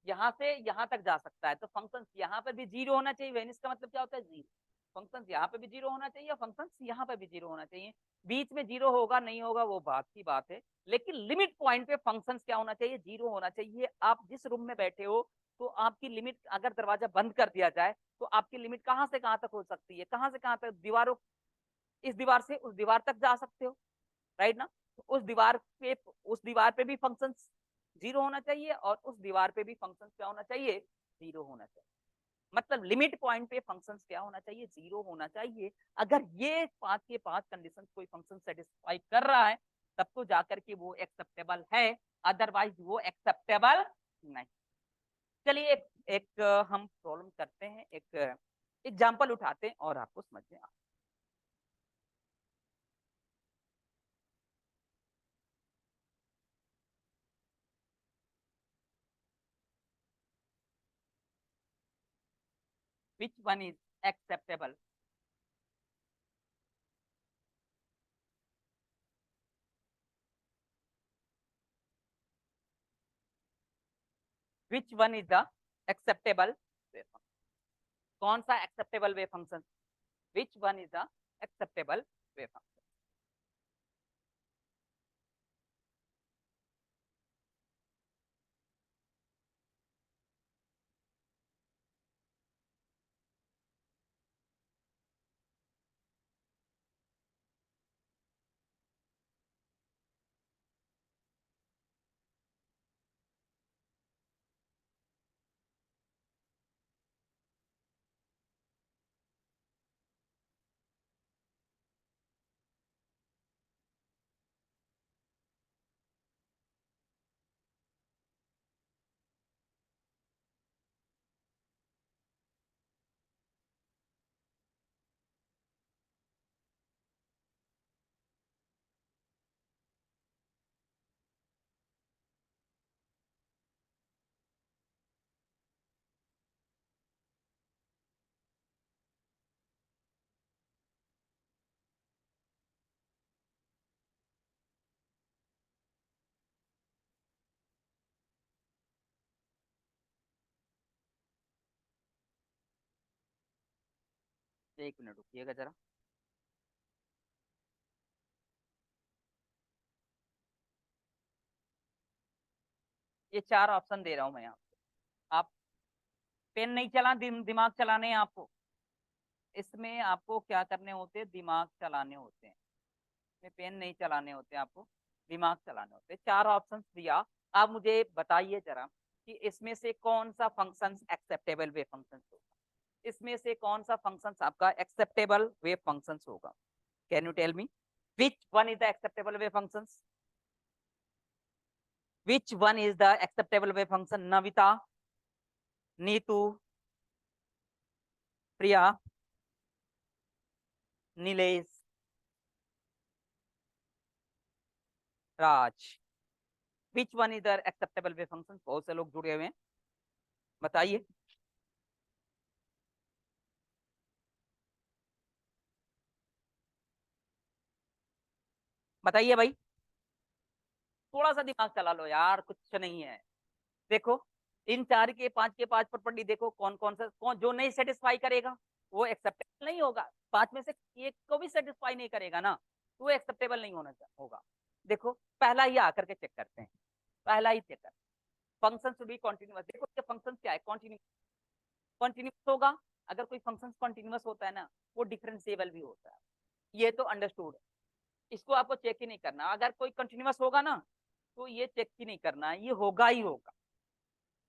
Speaker 1: यहाँ से यहाँ तक जा सकता है, तो फंक्शन यहाँ पर भी जीरो होना चाहिए। वेनिस का मतलब क्या होता है, जीरो। फंक्शन यहाँ पे भी जीरो होना चाहिए, और फंक्शन यहाँ पे भी जीरो होना चाहिए। बीच में जीरो होगा नहीं होगा वो बात की बात है, लेकिन लिमिट पॉइंट पे फंक्शन क्या होना चाहिए, जीरो होना चाहिए। आप जिस रूम में बैठे हो, तो आपकी लिमिट, अगर दरवाजा बंद कर दिया जाए, तो आपकी लिमिट कहाँ से कहाँ तक हो सकती है, कहाँ से कहाँ तक, दीवारों, इस दीवार से उस दीवार तक जा सकते हो, राइट ना। उस दीवार पे भी फंक्शन जीरो होना चाहिए, और उस दीवार पे भी फंक्शन क्या होना चाहिए, जीरो होना चाहिए। मतलब लिमिट पॉइंट पे फंक्शन क्या होना चाहिए, जीरो होना चाहिए। अगर ये 5 के 5 कंडीशन कोई फंक्शन सेटिस्फाई कर रहा है, तब तो जाकर के वो एक्सेप्टेबल है, अदरवाइज वो एक्सेप्टेबल नहीं। चलिए एक हम प्रॉब्लम करते हैं, एक एग्जाम्पल उठाते हैं और आपको समझ में आ। Which one is acceptable, which one is the acceptable wave function? कौन सा acceptable wave function? Which one is the acceptable wave function? एक मिनट रुकिएगा जरा। ये 4 ऑप्शन दे रहा हूं मैं यहाँ। आप पेन नहीं चला, दिमाग चलाने हैं आपको। इसमें आपको क्या करने होते हैं? दिमाग चलाने होते हैं। इसमें पेन नहीं चलाने होते हैं, आपको दिमाग चलाने होते हैं। 4 ऑप्शन दिया। आप मुझे बताइए जरा कि इसमें से कौन सा फंक्शन एक्सेप्टेबल वेव फंक्शन होगा? इसमें से कौन सा फंक्शन आपका एक्सेप्टेबल वेव फंक्शन होगा? Can you tell me which one is the acceptable wave function? Which one is the acceptable wave function? Navita, Neetu, Priya, Nilesh, Raj. Which one is the acceptable wave function? बहुत से लोग जुड़े हुए हैं, बताइए। बताइए भाई, थोड़ा सा दिमाग चला लो यार, कुछ नहीं है। देखो, इन 4 के 5 के 5 प्रॉपर्टी देखो, कौन कौन सा, कौन जो नहीं सेटिस्फाई करेगा वो एक्सेप्टेबल नहीं होगा। 5 में से एक को भी सेटिस्फाई नहीं करेगा ना, तो वो एक्सेप्टेबल नहीं होगा। देखो, पहला ही आकर के चेक करते हैं। पहला ही चेक कर, फंक्शन शुड बी कॉन्टिन्यूअस। देखो ये फंक्शन क्या है? कॉन्टिन्यूस। कॉन्टिन्यूस होगा। अगर कोई फंक्शन कॉन्टिन्यूअस होता है ना, वो डिफरेंशिएबल भी होता है। ये तो अंडरस्टूड है। इसको आपको चेक ही नहीं करना। अगर कोई कंटिन्यूअस होगा ना, तो ये चेक ही नहीं करना, ये होगा ही होगा।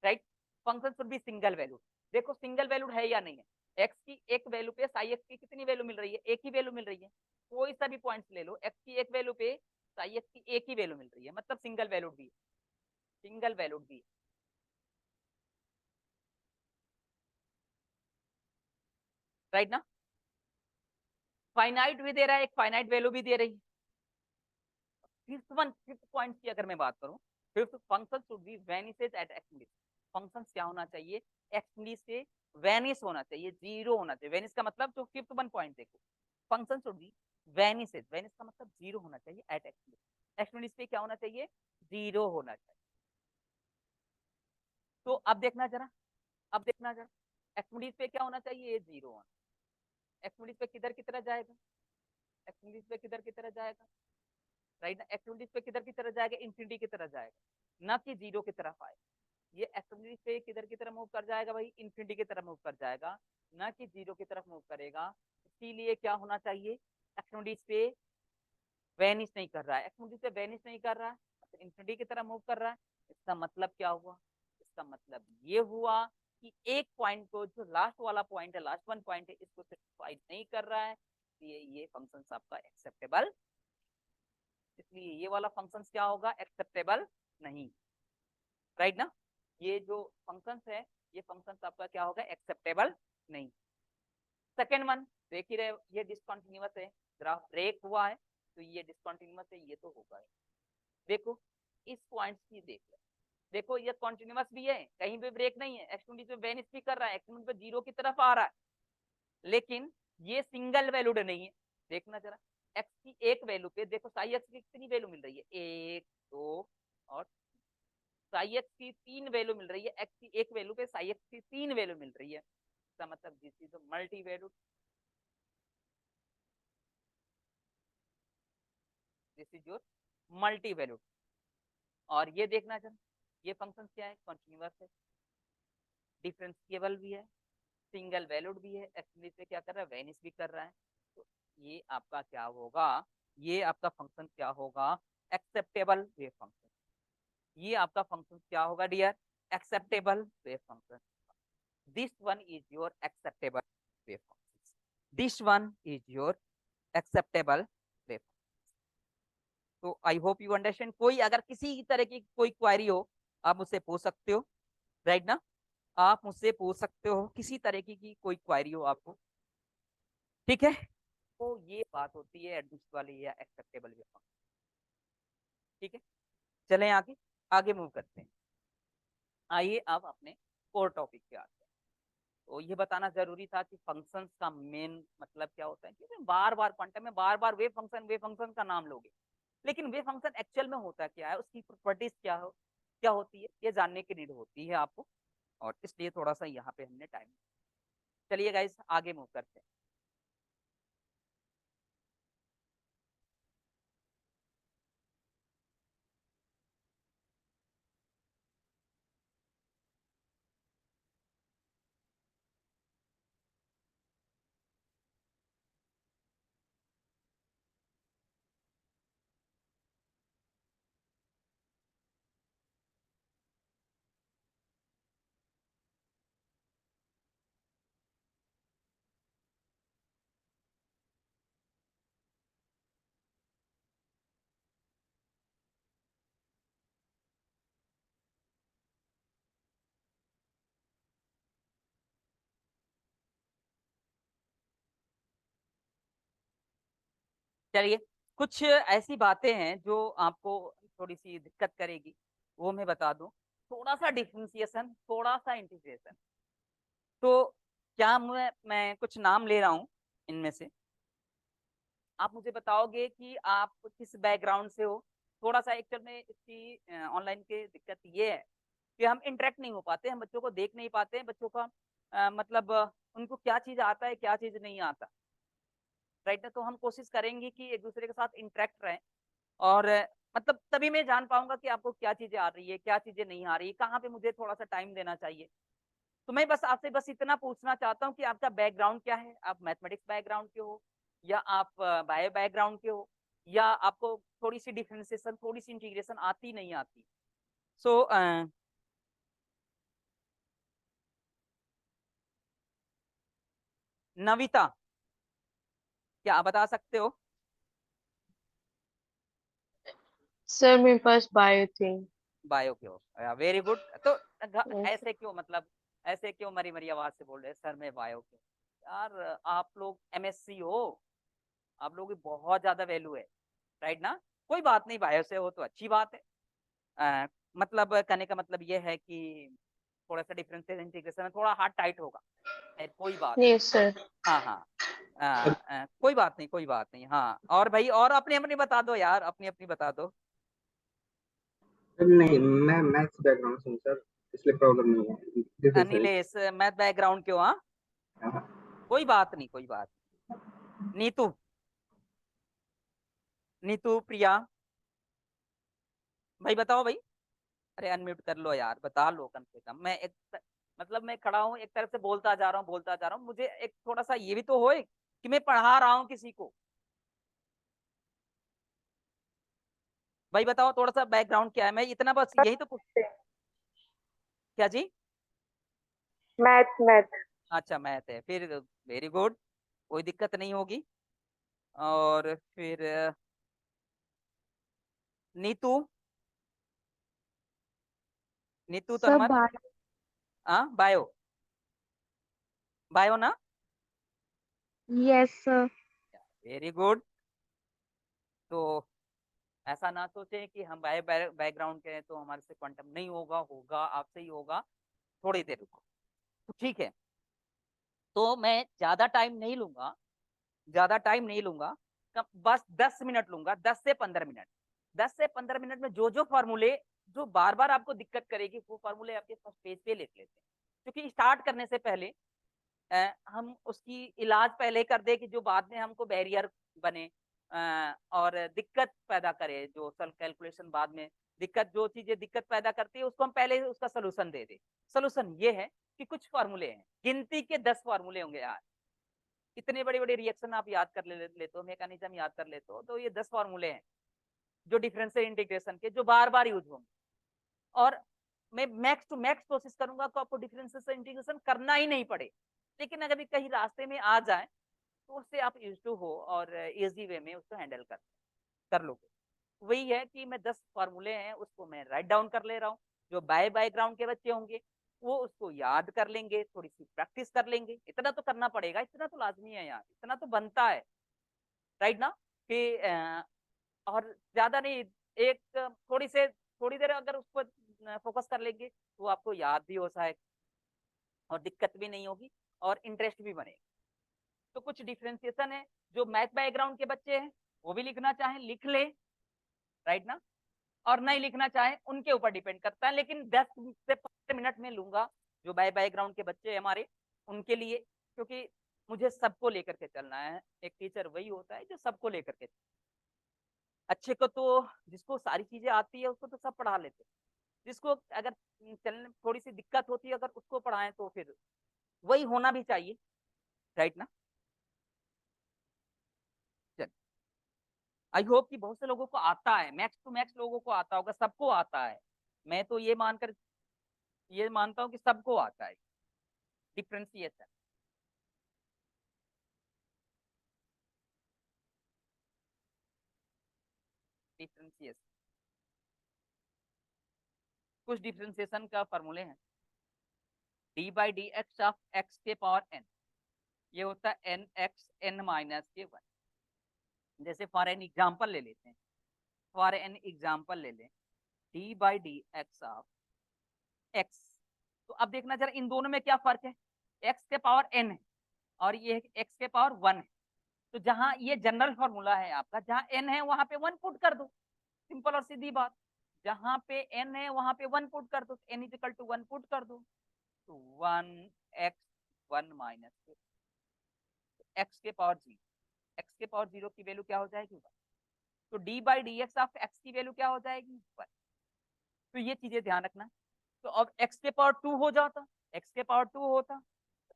Speaker 1: Right? Function should be single valued. देखो सिंगल वैल्यूड है या नहीं है। एक्स की एक वैल्यू पे साई एक्स की कितनी वैल्यू मिल रही है? एक ही वैल्यू मिल रही है। कोई सा भी पॉइंट्स ले लो, एक्स की एक वैल्यू पे साई एक्स की एक ही वैल्यू मिल रही है, मतलब सिंगल वैल्यूड भी है। सिंगल वैल्यूड भी है। राइट ना? फाइनाइट भी दे रहा है, एक फाइनाइट वैल्यू भी दे रही है। फिफ्थ पॉइंट की अगर मैं बात करूं, fifth, function should be vanishes at X. Function क्या होना चाहिए? एक्स से वेनिस होना चाहिए, जीरो होना चाहिए। वेनिस का मतलब, जो फिफ्थ वन पॉइंट देखो, फंक्शन शुड बी वेनिसेस। वेनिस का मतलब जीरो होना चाहिए एट एक्स। एक्स पे क्या होना चाहिए? जीरो होना चाहिए। तो अब देखना जरा, अब देखना जरा, एक्स पे क्या होना चाहिए? ये जीरो होना। एक्स पे किधर की तरह जाएगा? एक्स पे किधर की तरह जाएगा? राइट ना? एक्स पे किधर की तरह जाएगा? इंफिनिटी की तरह जाएगा, ना कि जीरो की तरफ आए। ये एक्स पे किधर की तरफ मूव कर जाएगा भाई? इंफिनिटी की तरफ मूव कर जाएगा, ना कि जीरो की तरफ मूव करेगा। इसीलिए क्या होना चाहिए? एक्स पे वेनिश नहीं कर रहा है। एक्स पे वेनिश नहीं कर रहा है, तो इंफिनिटी की तरफ मूव कर रहा है। इसका मतलब क्या हुआ? इसका मतलब ये हुआ कि एक पॉइंट को, जो लास्ट वाला पॉइंट है, लास्ट वन पॉइंट है, इसको सेटिस्फाई नहीं कर रहा है। ये फंक्शन आपका एक्सेप्टेबल, इसलिए ये वाला फंक्शन क्या होगा? एक्सेप्टेबल नहीं। राइट ना? ये जो फंक्शन है, ये फंक्शन आपका क्या होगा? एक्सेप्टेबल नहीं। सेकेंड वन देख ही रहे, ये डिसकंटिन्यूअस है, ग्राफ ब्रेक हुआ है, तो ये डिसकंटिन्यूअस है, ये तो होगा। देखो इस पॉइंट की देख लो, देखो ये कॉन्टिन्यूअस भी है, कहीं पे ब्रेक नहीं है। एक्स पे वेनिस भी कर रहा है, एक्स पे जीरो की तरफ आ रहा है, लेकिन ये सिंगल वैल्यूड नहीं है। देखना जरा, एक्स की एक वैल्यू पे देखो, साई एक्स की कितनी वैल्यू मिल रही है? एक, दो और साई एक्स की 3 वैल्यू मिल रही है, एक्स की 1 वैल्यू पे साई एक्स की 3 वैल्यू मिल रही है, इसका मतलब this is multi valued, this is your multi valued. और ये देखना चाहिए ये फंक्शन क्या है, कंटिन्यूअस है, डिफरेंशिएबल भी है, सिंगल वैल्यूड भी है, एक्चुअली से क्या कर रहा है, वेनिश भी कर रहा है। तो ये आपका क्या होगा, ये आपका फंक्शन क्या होगा, एक्सेप्टेबल वेव फंक्शन। ये आपका फंक्शन क्या होगा dear, acceptable wave function. This one is your acceptable wave function, this one is your acceptable wave. तो आई होप यू अंडरस्टैंड। कोई अगर किसी तरह की कोई क्वारी हो आप मुझसे पूछ सकते हो, राइट ना, आप मुझसे पूछ सकते हो किसी तरह की कोई क्वारी हो आपको, ठीक है। तो ये बात होती है एडमिस्ट वाली या एक्सेप्टेबल वेव फंक्शन, ठीक है। चलें आगे, आगे मूव करते हैं। आइए अब अपने कोर टॉपिक पे आते हैं। तो ये बताना जरूरी था कि फंक्शंस का मेन मतलब क्या होता है, क्योंकि बार बार क्वांटम में बार बार वे फंक्शन का नाम लोगे, लेकिन वे फंक्शन एक्चुअल में होता क्या है, उसकी प्रॉपर्टीज क्या होती है, ये जानने की नीड होती है आपको, और इसलिए थोड़ा सा यहाँ पे हमने टाइम। चलिए गाइस आगे मूव करते हैं। चलिए कुछ ऐसी बातें हैं जो आपको थोड़ी सी दिक्कत करेगी, वो मैं बता दूं। थोड़ा सा डिफ्रेंसिएशन, थोड़ा सा इंटीग्रेशन। तो क्या मैं कुछ नाम ले रहा हूं, इनमें से आप मुझे बताओगे कि आप किस बैकग्राउंड से हो। थोड़ा सा एक्चुअल में इसकी ऑनलाइन की दिक्कत ये है कि हम इंटरेक्ट नहीं हो पाते, हम बच्चों को देख नहीं पाते हैं, बच्चों का मतलब उनको क्या चीज आता है क्या चीज नहीं आता, राइट ना। तो हम कोशिश करेंगे कि एक दूसरे के साथ इंटरेक्ट रहें, और मतलब तभी मैं जान पाऊंगा कि आपको क्या चीजें आ रही है क्या चीजें नहीं आ रही है, कहाँ पे मुझे थोड़ा सा टाइम देना चाहिए। तो मैं बस आपसे बस इतना पूछना चाहता हूँ कि आपका बैकग्राउंड क्या है, आप मैथमेटिक्स बैकग्राउंड के हो, या आप बायो बैकग्राउंड के हो, या आपको थोड़ी सी डिफरेंशिएशन थोड़ी सी इंटीग्रेशन आती नहीं आती। सो नविता, क्या आप बता सकते हो।
Speaker 3: सर मेरे पास बायो थी।
Speaker 1: बायो के हो, वेरी गुड। तो
Speaker 3: Yes.
Speaker 1: ऐसे क्यों, मतलब ऐसे क्यों मरी मरी आवाज से बोल रहे हैं सर मैं बायो के। यार आप लोग एमएससी हो, आप लोगों की बहुत ज्यादा वैल्यू है, राइट ना। कोई बात नहीं, बायो से हो तो अच्छी बात है। मतलब कहने का मतलब ये है कि थोड़ा सा डिफरेंशियल इंटीग्रेशन में थोड़ा हार्ड टाइट होगा, कोई बात नहीं।
Speaker 3: Yes, sir.
Speaker 1: हाँ हाँ, कोई बात नहीं कोई बात नहीं। हाँ और भाई, और अपनी अपनी बता दो यार, अपनी अपनी बता दो।
Speaker 2: नहीं, मैं मैथ्स बैकग्राउंड से हूँ सर, इसलिए प्रॉब्लम नहीं है। डिफरेंशियल।
Speaker 1: नीलेश मैथ बैकग्राउंड क्यों, हाँ कोई बात नहीं कोई बात नहीं। नीतू, नीतू प्रिया, भाई बताओ भाई। अरे अनम्यूट कर लो यार, बता लो कम से कम। मैं एक मतलब मैं खड़ा हूँ एक तरफ से बोलता जा रहा हूँ बोलता जा रहा हूँ, मुझे एक थोड़ा सा ये भी तो होए कि मैं पढ़ा रहा हूँ किसी को। भाई बताओ थोड़ा सा बैकग्राउंड क्या है, मैं इतना बस यही तो पूछ। क्या जी,
Speaker 3: मैथ मैथ।
Speaker 1: अच्छा मैथ है फिर, वेरी गुड, कोई दिक्कत नहीं होगी। और फिर नीतू, नीतू
Speaker 3: सर
Speaker 1: तनवर,
Speaker 3: बायो।
Speaker 1: हाँ बायो, बायो ना,
Speaker 3: यस सर।
Speaker 1: Very good. तो ऐसा ना सोचे कि हम बायो बैकग्राउंड के हैं तो हमारे से क्वांटम नहीं होगा, होगा आपसे ही होगा। थोड़ी देर रुको, तो ठीक है। तो मैं ज्यादा टाइम नहीं लूंगा, ज्यादा टाइम नहीं लूंगा, बस 10 मिनट लूंगा, 10 से 15 मिनट। 10 से 15 मिनट में जो जो फॉर्मूले जो बार बार आपको दिक्कत करेगी वो फॉर्मूले आपके फर्स्ट पेज पे लिख लेते हैं, क्योंकि स्टार्ट करने से पहले हम उसकी इलाज पहले कर दे कि जो बाद में हमको बैरियर बने और दिक्कत पैदा करे, जो सल कैलकुलेशन बाद में दिक्कत, जो चीजें दिक्कत पैदा करती है उसको हम पहले उसका सोल्यूशन दे दे। सोल्यूशन ये है कि कुछ फॉर्मूले हैं, गिनती के 10 फॉर्मूले होंगे यार, इतने बड़े बड़े रिएक्शन आप याद कर लेते हो, मैकेनिज्म याद कर लेते हो, तो ये 10 फॉर्मूले हैं जो डिफरेंशियल इंटीग्रेशन के, जो बार बार यूज होंगे। और मैं मैक्स टू मैक्स कोशिश करूंगा तो आपको डिफरेंशियल इंटीग्रेशन करना ही नहीं पड़े, लेकिन अगर कहीं रास्ते में आ जाए तो उससे आप यूज टू हो और इजी वे में उसको हैंडल कर लोगे। वही है कि मैं 10 फॉर्मूले हैं उसको मैं राइट डाउन कर ले रहा हूँ, जो बायग्राउंड के बच्चे होंगे वो उसको याद कर लेंगे, थोड़ी सी प्रैक्टिस कर लेंगे, इतना तो करना पड़ेगा, इतना तो लाजमी है यार, इतना तो बनता है, राइट ना, कि और ज्यादा नहीं, एक थोड़ी देर अगर उस पर फोकस कर लेंगे तो आपको याद भी हो जाएगा और दिक्कत भी नहीं होगी और इंटरेस्ट भी बनेगा। तो कुछ डिफ्रेंसिएशन है, जो मैथ बैकग्राउंड के बच्चे हैं वो भी लिखना चाहें लिख ले, राइट ना, और नहीं लिखना चाहें उनके ऊपर डिपेंड करता है, लेकिन 10 से 15 मिनट में लूंगा जो बैकग्राउंड के बच्चे हैं हमारे उनके लिए, क्योंकि मुझे सबको लेकर के चलना है। एक टीचर वही होता है जो सबको लेकर के, अच्छे को तो जिसको सारी चीजें आती है उसको तो सब पढ़ा लेते, जिसको अगर चलने थोड़ी सी दिक्कत होती है अगर उसको पढ़ाएं तो फिर वही होना भी चाहिए, राइट ना। चल, आई होप कि बहुत से लोगों को आता है, मैक्स टू मैक्स लोगों को आता होगा, सबको आता है, मैं तो ये मानता हूँ कि सबको आता है डिफ्रेंसिएशन। डिफ्रेंसिएशन कुछ डिफ्रेंसिएशन का फॉर्मूले हैं, D by D x of x के पावर एन, ये होता है एन एक्स एन माइनस के वन। जैसे फॉर एन एग्जाम्पल ले लेते हैं, फॉर एन एग्जाम्पल ले लें, D by D x of x, तो अब देखना जरा इन दोनों में क्या फर्क है, एक्स के पावर एन है और ये एक्स के पावर वन है, तो जहां ये जनरल फॉर्मूला है आपका, जहां एन है वहां पे वन पुट कर दो, सिंपल और सीधी बात, जहां पे एन है वहां पे वन पुट कर दो, n is equal to one put कर दो, तो one x one minus x के पावर जीरो, एक्स के पावर जीरो की वैल्यू क्या हो जाएगी वन, तो d by D x of x की वैल्यू क्या हो जाएगी वन। तो ये चीजें ध्यान रखना। तो अब एक्स के पावर टू हो जाता, एक्स के पावर टू होता,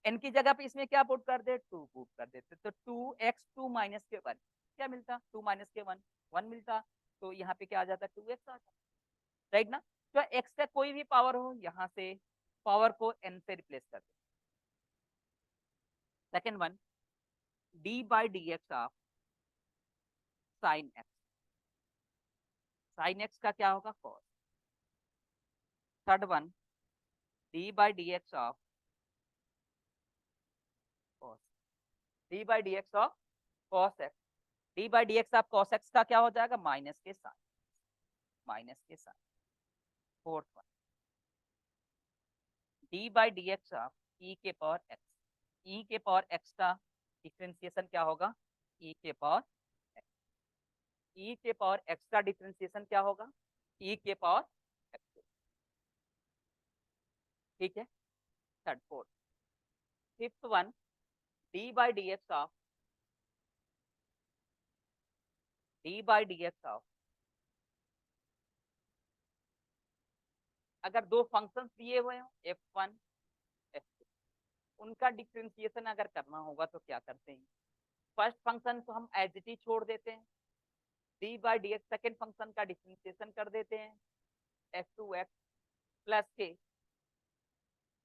Speaker 1: एन की जगह पे इसमें क्या पुट कर दे, टू पुट कर देते, तो टू एक्स टू माइनस के वन क्या मिलता, टू माइनस के वन वन मिलता, तो यहाँ पे क्या आ जाता, टू एक्स आ जाता, राइट ना। तो एक्स का कोई भी पावर हो यहाँ से पावर को एन से रिप्लेस कर दे। Second one, D by D x of sine X, sine x का क्या होगा cos. Third one, D by D x of cos, D by D x of cos X, D by D x of cos X का क्या हो जाएगा minus के साथ, minus के साथ। Fourth one, D by D x of E के power x, ई के पावर एक्स का डिफ्रेंसिएशन क्या होगा, ई के पावर एक्स, ई के पावर एक्स का डिफ्रेंसिएशन क्या होगा, ई के पावर एक्स, ठीक है। Third fourth, fifth one, D by D x of, D by D x of, अगर दो फंक्शंस दिए हुए हो f1 f2, उनका डिफरेंशिएशन अगर करना होगा तो क्या करते हैं, फर्स्ट फंक्शन को हम एज इट इज छोड़ देते हैं, D by D x second function का डिफरेंशिएशन कर देते हैं f2x प्लस के।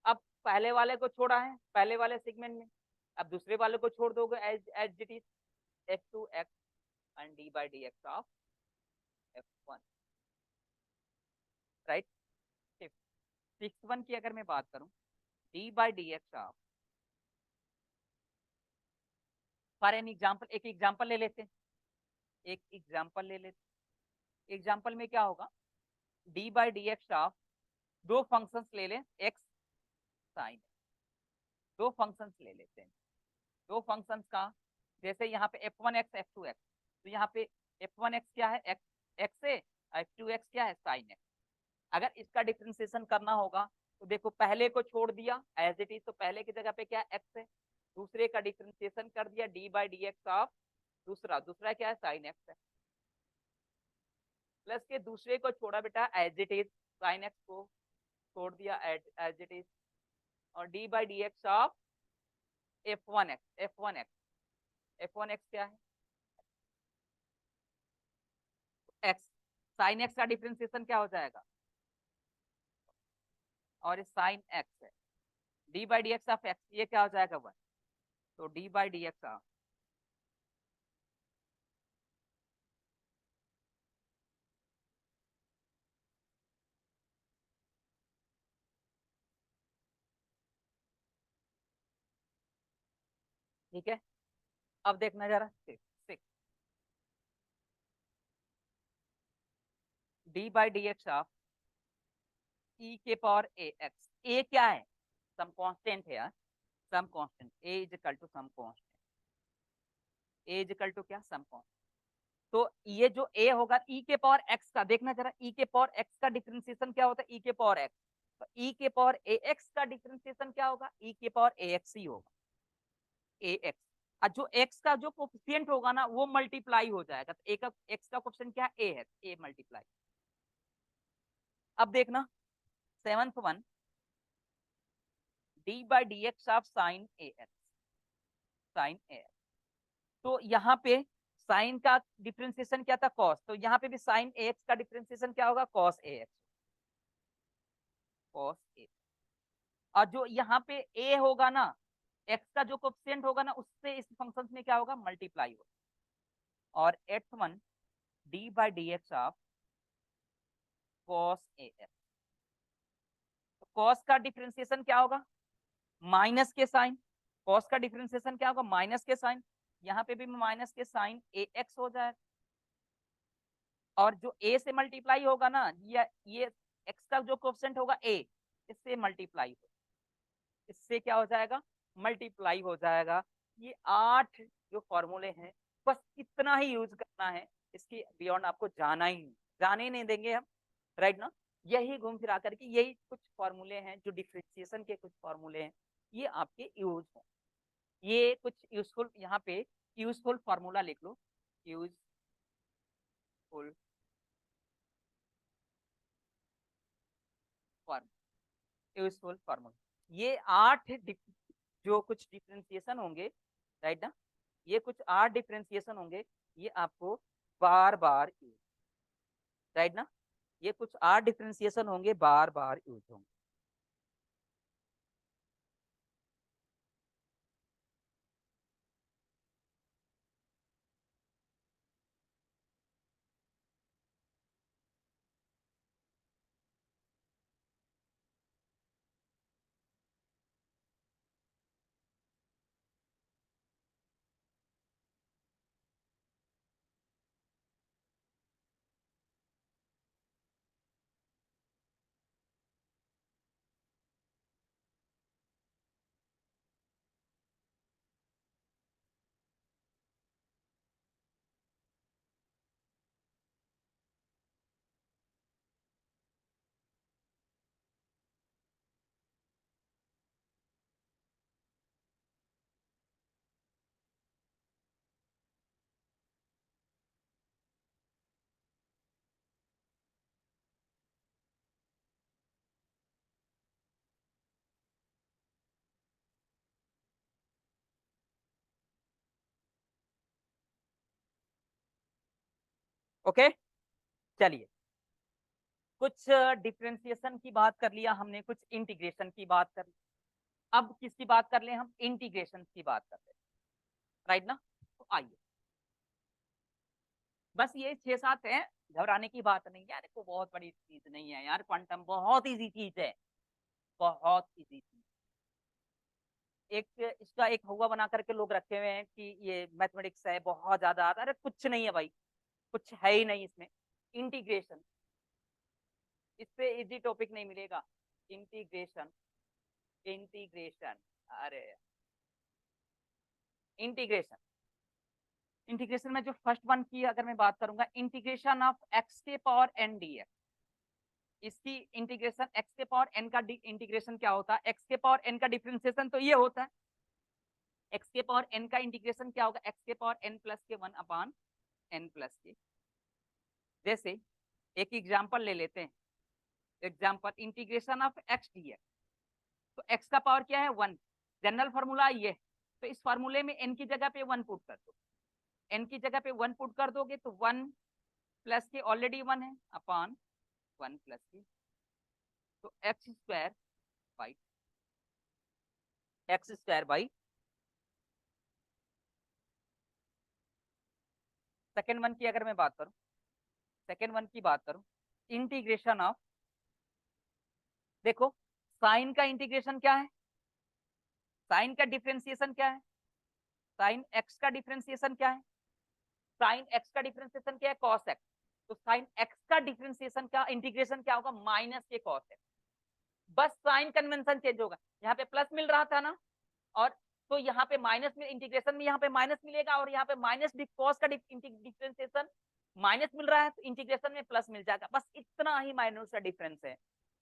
Speaker 1: अब पहले वाले को छोड़ा है पहले वाले सेगमेंट में, अब दूसरे वाले को छोड़ दोगे as as it is f2x and d by D x of f1, right. Six one की अगर मैं बात करूं, d by D x of, for an example, एक एग्जाम्पल ले लेते हैं, एक एग्जाम्पल ले लेते हैं, एग्जाम्पल में क्या होगा, D by D x of, दो फंक्शंस ले लें एक्स साइन, दो फंक्शंस ले लेते हैं, दो फंक्शंस का, जैसे यहाँ पे f1x f2x, तो यहाँ पे f1x क्या है एक्स एक्स है, f2x क्या है साइन एक्स, अगर इसका डिफरेंशिएशन करना होगा तो देखो पहले को छोड़ दिया एज इट इज, तो पहले की जगह पे क्या एक्स है, दूसरे का डिफरेंशिएशन कर दिया D by D x of दूसरा, दूसरा क्या है साइन एक्स है, प्लस के दूसरे को छोड़ा बेटा as it is, sine x को छोड़ दिया एज इट इज, और d by D x of f one x, f one x, f one x क्या है एक्स, साइन एक्स का डिफरेंशिएशन क्या हो जाएगा, और साइन एक्स है, d by D x of x ये क्या हो जाएगा वन, तो d by D x of ठीक है। अब देखना जरा six, d by D x of E के पावर ए एक्स, ए क्या है सम कांस्टेंट है यार, some constant, a is equal to some constant, a is equal to क्या सम कांस्टेंट, तो ये जो ए होगा ई के पावर एक्स का, देखना जरा ई के पावर एक्स का डिफरेंशिएशन क्या होता है, ई के पावर एक्स, तो ई के पावर ए एक्स का डिफरेंशिएशन क्या होगा, ई के पावर ए एक्स ही होगा, ए एक्स, और जो एक्स का जो कोफिशिएंट होगा ना वो मल्टीप्लाई हो जाएगा, तो ए का एक्स का कोफिशिएंट क्या है, ए है, ए मल्टीप्लाई। अब देखना seventh one, D by D x of sine a x, sine a x, तो यहाँ पे साइन का डिफरेंशिएशन क्या था कॉस, तो यहाँ पे भी साइन ए एक्स का डिफरेंशिएशन क्या होगा cos A x, cos A, और जो यहाँ पे ए होगा ना एक्स का जो कोफिशिएंट होगा ना उससे इस फंक्शन में क्या होगा मल्टीप्लाई होगा, और eighth one D by D x of cos A x, तो कॉस का डिफरेंशिएशन क्या होगा माइनस के साइन, कॉस का डिफरेंशिएशन क्या होगा माइनस के साइन, यहाँ पे भी माइनस के साइन ए एक्स हो जाएगा, और जो ए से मल्टीप्लाई होगा ना ये एक्स का जो कोफिशिएंट होगा ए, इससे मल्टीप्लाई हो, इससे क्या हो जाएगा मल्टीप्लाई हो जाएगा। ये 8 जो फॉर्मूले हैं बस इतना ही यूज करना है, इसकी बियॉन्ड आपको जाना ही नहीं, जाने ही नहीं देंगे हम, राइट ना, यही घूम फिरा करके यही कुछ फॉर्मूले हैं जो डिफरेंशिएशन के कुछ फॉर्मूले हैं ये आपके यूज हो, ये कुछ यूजफुल यहाँ पे यूजफुल फॉर्मूला लिख लो, यूजफुल यूजफुल फॉर्मूला, ये 8 जो कुछ डिफरेंशिएशन होंगे, राइट ना, ये कुछ 8 डिफरेंशिएशन होंगे, ये आपको बार बार यूज, राइट ना, ये कुछ 8 डिफरेंशिएशन होंगे बार बार यूज होंगे। ओके चलिए, कुछ डिफरेंशिएशन की बात कर लिया हमने, कुछ इंटीग्रेशन की बात कर ली, अब किसकी बात कर ले हम इंटीग्रेशन की बात कर ले, राइट ना, तो आइए बस ये 6-7 है, घबराने की बात नहीं है यार, को बहुत बड़ी चीज नहीं है यार, क्वांटम बहुत इजी चीज है, बहुत इजी चीज, एक इसका एक हुआ बना करके लोग रखे हुए हैं कि ये मैथमेटिक्स है बहुत ज्यादा आता है, अरे कुछ नहीं है भाई, कुछ है ही नहीं इसमें, इंटीग्रेशन, इससे इजी टॉपिक नहीं मिलेगा, इंटीग्रेशन, इंटीग्रेशन, अरे इंटीग्रेशन, इंटीग्रेशन में जो फर्स्ट वन की अगर मैं बात करूंगा, इंटीग्रेशन ऑफ एक्स के पावर एन डी एक्स, इसकी इंटीग्रेशन x के पावर n का इंटीग्रेशन क्या होता है, x के पावर n का डिफरेंशिएशन तो ये होता है, x के पावर n का इंटीग्रेशन क्या होगा, x के पावर n प्लस के 1 अपान n प्लस के। जैसे एक एग्जांपल ले लेते हैं, example integration of x dx, तो x का पावर क्या है 1, जनरल फार्मूला ये, तो इस फार्मूले में n की जगह पे 1 पुट कर दो, n की जगह पे 1 पुट कर दोगे तो 1 प्लस के ऑलरेडी 1 है अपान 1 प्लस के, तो x square by second one की अगर मैं बात करूं, सेकेंड वन की बात करूं, इंटीग्रेशन ऑफ, देखो साइन का इंटीग्रेशन क्या है, साइन का डिफरेंशिएशन क्या है, साइन एक्स का डिफरेंशिएशन क्या है, साइन एक्स का डिफरेंशिएशन क्या है कॉस एक्स, तो साइन एक्स का डिफरेंशिएशन का इंटीग्रेशन क्या होगा माइनस के कॉस एक्स, बस साइन कन्वेंशन चेंज होगा, यहाँ पे प्लस मिल रहा था ना, और तो यहाँ पे माइनस में इंटीग्रेशन में यहाँ पे माइनस मिलेगा, और यहाँ पे माइनस कॉस का डिफरेंशिएशन माइनस मिल रहा है तो इंटीग्रेशन में प्लस मिल जाएगा, बस इतना ही माइनर सा डिफरेंस है,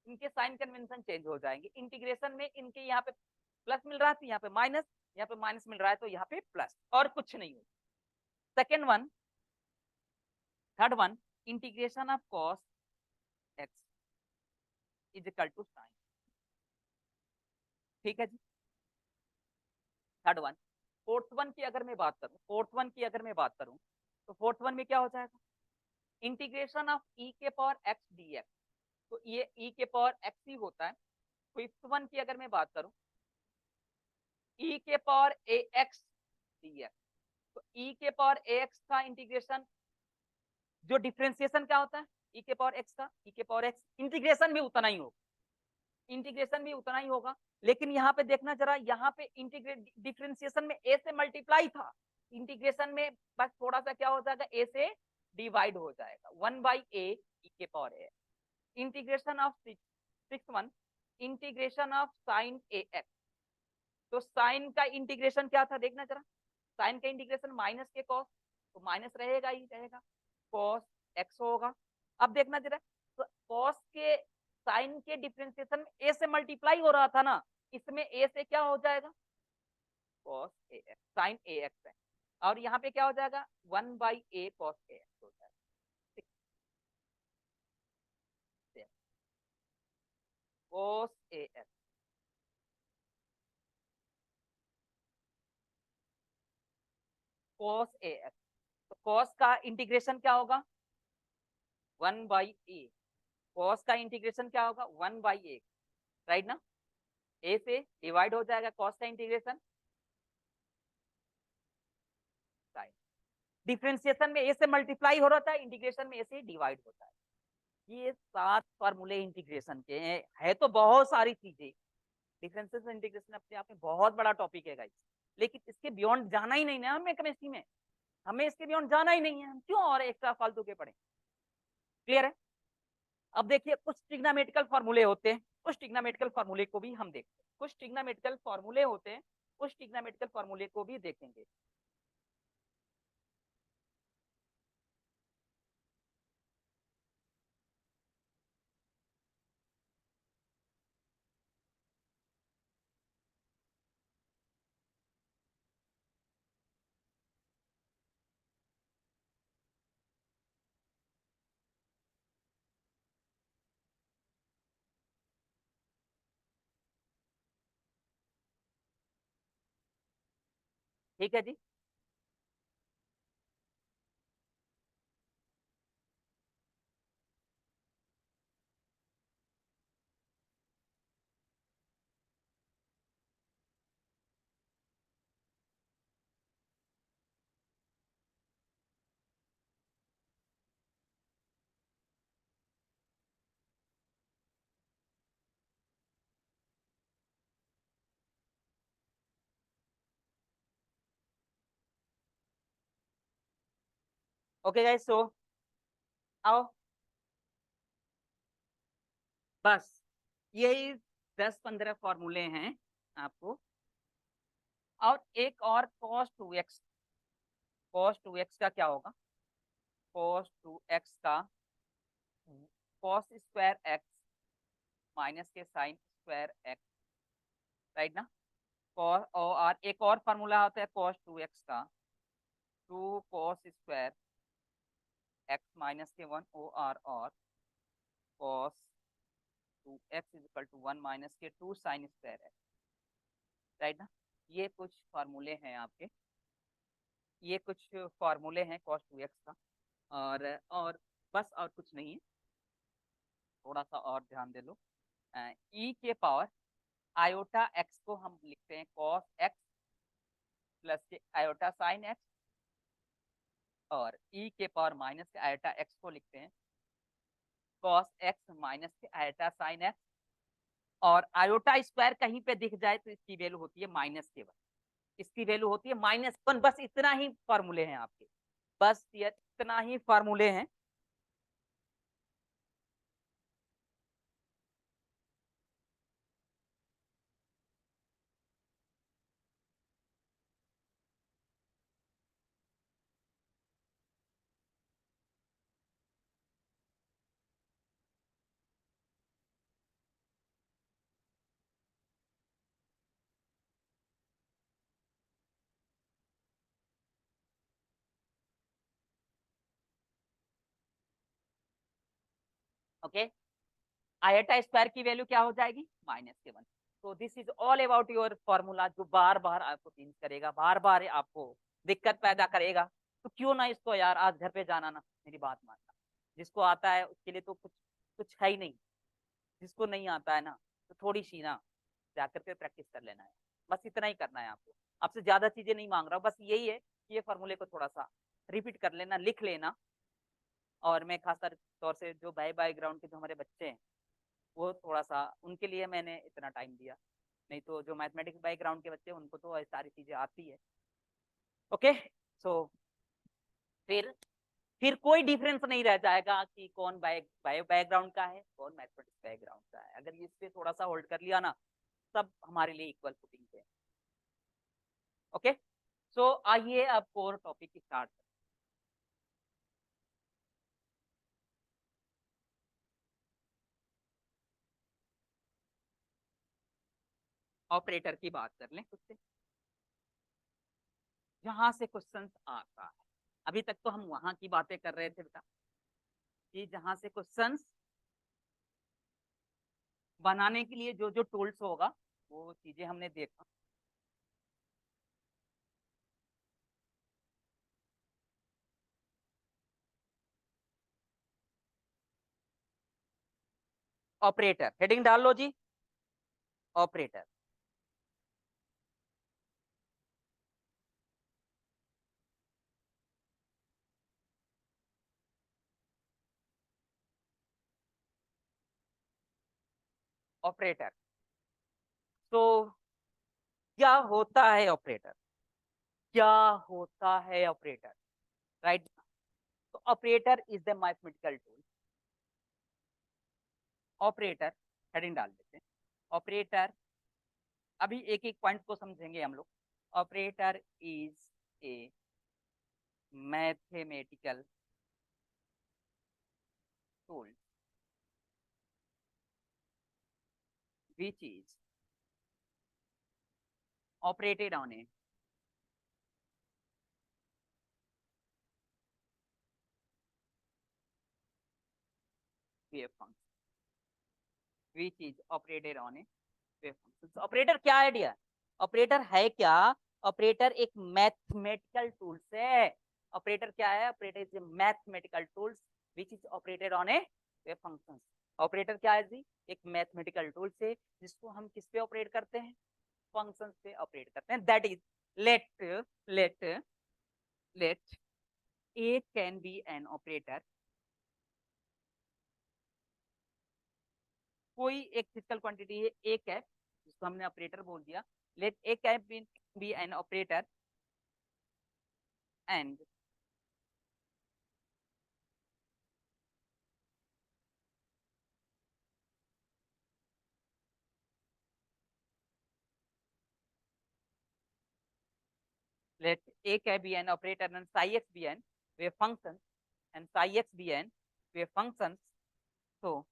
Speaker 1: इनके साइन कन्वेंशन चेंज हो जाएंगे, इंटीग्रेशन में इनके यहाँ पे प्लस मिल रहा है तो यहाँ पे माइनस मिल रहा है तो यहाँ पे प्लस, और कुछ नहीं हो। Second one, third one, integration of cos x is equal to sine, ठीक है जी। थर्ड वन, फोर्थ वन की अगर मैं बात करूं, तो फोर्थ वन में क्या हो जाएगा, इंटीग्रेशन ऑफ ई के पावर एक्स डी एक्स, तो ये ई के पावर एक्स ही होता है। फिफ्थ वन की अगर मैं बात करूं, ई के पावर ए एक्स डी एक्स, तो ई के पावर ए एक्स का इंटीग्रेशन, जो डिफरेंशिएशन क्या होता है ई के पावर एक्स का, ई के पावर एक्स, इंटीग्रेशन भी उतना ही होगा, इंटीग्रेशन भी उतना ही होगा, लेकिन यहाँ पे देखना जरा, यहाँ पे इंटीग्रेट डिफरेंशिएशन में ए से मल्टीप्लाई था, इंटीग्रेशन में बस थोड़ा सा क्या हो जाएगा ए से डिवाइड हो जाएगा, 1 ए ई के power A. Integration of six one, integration of sine a x, तो साइन का इंटीग्रेशन क्या था देखना जरा, साइन का इंटीग्रेशन माइनस के कॉस, तो माइनस रहेगा ही रहेगा, कॉस एक्स होगा। अब देखना जरा, तो कॉस के साइन के डिफरेंशिएशन में ए से मल्टीप्लाई हो रहा था ना, इसमें ए से क्या हो जाएगा cos A x, sine a x है, और यहाँ पे क्या हो जाएगा 1 ए कॉस ए एक्स हो जाएगा, cos A x, cos A x, तो कॉस का इंटीग्रेशन क्या होगा 1 ए, कॉस का इंटीग्रेशन क्या होगा 1 ए, राइट ना, ए से डिवाइड हो जाएगा कॉस का इंटीग्रेशन, डिफरेंशिएशन में ए से मल्टीप्लाई हो रहा था, इंटीग्रेशन में ए से डिवाइड होता है। ये 7 फार्मूले इंटीग्रेशन के हैं, है तो बहुत सारी चीजें, डिफरेंशिएशन इंटीग्रेशन अपने आप में बहुत बड़ा टॉपिक है गाइस, लेकिन इसके बियॉन्ड जाना ही नहीं ना हमें केमिस्ट्री में, हमें इसके बियॉन्ड जाना ही नहीं है, हम क्यों और एक्स्ट्रा फालतू के पढ़े, क्लियर है। अब देखिए कुछ ट्रिग्नोमेट्रिकल फार्मूले होते हैं, उस ट्रिग्नोमेट्रिकल फार्मूले को भी हम देखते हैं, कुछ ट्रिग्नोमेट्रिकल फार्मूले होते हैं, उस ट्रिग्नोमेट्रिकल फार्मूले को भी देखेंगे। ठीक है जी, ओके गाइस, सो आओ, बस यही 10-15 फॉर्मूले हैं आपको, और एक और cos 2x, cos 2x का क्या होगा, cos 2x का कॉस स्क्वायर एक्स माइनस के साइन स्क्वायर एक्स, राइट ना। और एक और फार्मूला होता है कॉस 2x का, 2 कॉस स्क्वायर एक्स माइनस के 1 और cos 2x is equal to 1 minus के 2 साइन स्क्वायर एक्स, राइट ना। ये कुछ फार्मूले हैं आपके, ये कुछ फार्मूले हैं cos 2x का, और बस और कुछ नहीं है। थोड़ा सा और ध्यान दे लो, e के पावर आयोटा x को हम लिखते हैं cos x प्लस के आयोटा साइन x, और e के पावर माइनस के आयोटा x को लिखते हैं cos x माइनस के आयोटा साइन x, और आयोटा स्क्वायर कहीं पे दिख जाए तो इसकी वैल्यू होती है -1, इसकी वैल्यू होती है -1। बस इतना ही फॉर्मूले हैं आपके, बस ये इतना ही फॉर्मूले हैं। ओके, आयोटा स्क्वायर की वैल्यू क्या हो जाएगी -1। तो this is all about your formula, जो बार बार आपको चेंज करेगा, बार बार आपको दिक्कत पैदा करेगा। तो क्यों ना इसको यार आज घर पे जाना ना, मेरी बात मानना, जिसको आता है उसके लिए तो कुछ कुछ है ही नहीं, जिसको नहीं आता है ना तो थोड़ी सी ना जाकर के प्रैक्टिस कर लेना है, बस इतना ही करना है आपको। आपसे ज्यादा चीजें नहीं मांग रहा हूँ, बस यही है कि ये फॉर्मूले को थोड़ा सा रिपीट कर लेना, लिख लेना। और मैं खास तौर से जो बैकग्राउंड के जो हमारे बच्चे हैं, वो थोड़ा सा उनके लिए मैंने इतना टाइम दिया, नहीं तो जो मैथमेटिक्स बैकग्राउंड के बच्चे हैं उनको तो सारी चीजें आती है। ओके, सो फिर कोई डिफरेंस नहीं रह जाएगा कि कौन बायो बैकग्राउंड का है, कौन मैथमेटिक्स बैकग्राउंड का है। अगर इस पे थोड़ा सा होल्ड कर लिया ना, सब हमारे लिए इक्वल फुटिंग पे। ओके, सो आइए अब कोर टॉपिक स्टार्ट। ऑपरेटर की बात कर लें कुछ से, जहां से क्वेश्चंस आता है। अभी तक तो हम वहां की बातें कर रहे थे बेटा, कि जहां से क्वेश्चंस बनाने के लिए जो जो टूल्स होगा वो चीजें हमने देखा। ऑपरेटर हेडिंग डाल लो जी, ऑपरेटर। ऑपरेटर, तो क्या होता है ऑपरेटर, क्या होता है ऑपरेटर, राइट। तो operator is the mathematical tool. Operator heading डाल देते हैं, ऑपरेटर। अभी एक एक पॉइंट को समझेंगे हम लोग। Operator is a mathematical tool which is operated on a wave function, which is operated on a wave function। So, operator क्या आइडिया, ऑपरेटर है क्या, ऑपरेटर एक मैथमेटिकल टूल्स है। ऑपरेटर क्या है, operator is mathematical tools which is operated on a wave function। Operator क्या है जी, एक मैथमेटिकल टूल्स है जिसको हम किस पे ऑपरेट करते हैं, फंक्शंस पे ऑपरेट करते हैं। That is let let let A can be an operator। कोई एक फिजिकल क्वांटिटी है A कैप, जिसको हमने ऑपरेटर बोल दिया। Let A cap be an operator and let A cap be an operator and psi x be an wave function and psi x be an wave function। तो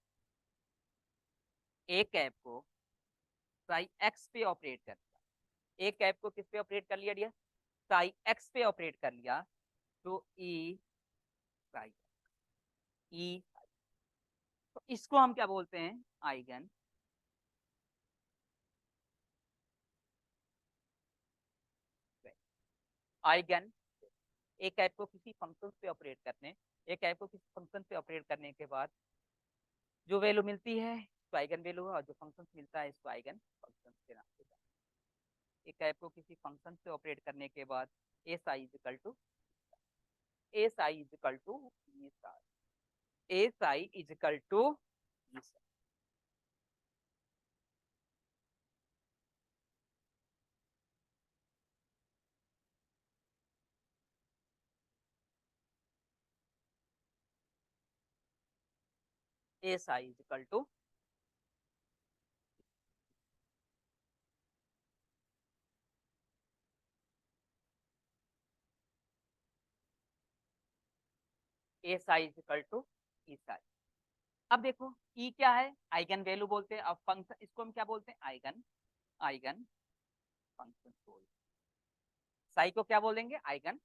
Speaker 1: एक cap को Sai x पे operate कर लिया, एक cap को किस पे ऑपरेट कर लिया डियर, साई एक्स पे ऑपरेट कर लिया, तो ई साई, ई, तो इसको हम क्या बोलते हैं, आइगन आइगन। एक ऐप को किसी फंक्शन पे ऑपरेट करने, एक ऐप को किसी फंक्शन पे ऑपरेट करने के बाद जो वैल्यू मिलती है इसको आइगन वैल्यू है, और जो फंक्शन मिलता है इसको आइगन फंक्शन के नाम से जाना। एक ऐप को किसी फंक्शन से ऑपरेट करने के बाद S I is equal to, S I is equal to, S I is equal to, S I is equal to, S I is equal to E psi. अब देखो ई क्या है, आइगन वैल्यू बोलते हैं, अब फंक्शन इसको हम क्या बोलते हैं, आइगन, आइगन फंक्शन बोलते हैं, साई को क्या बोलेंगे, आइगन।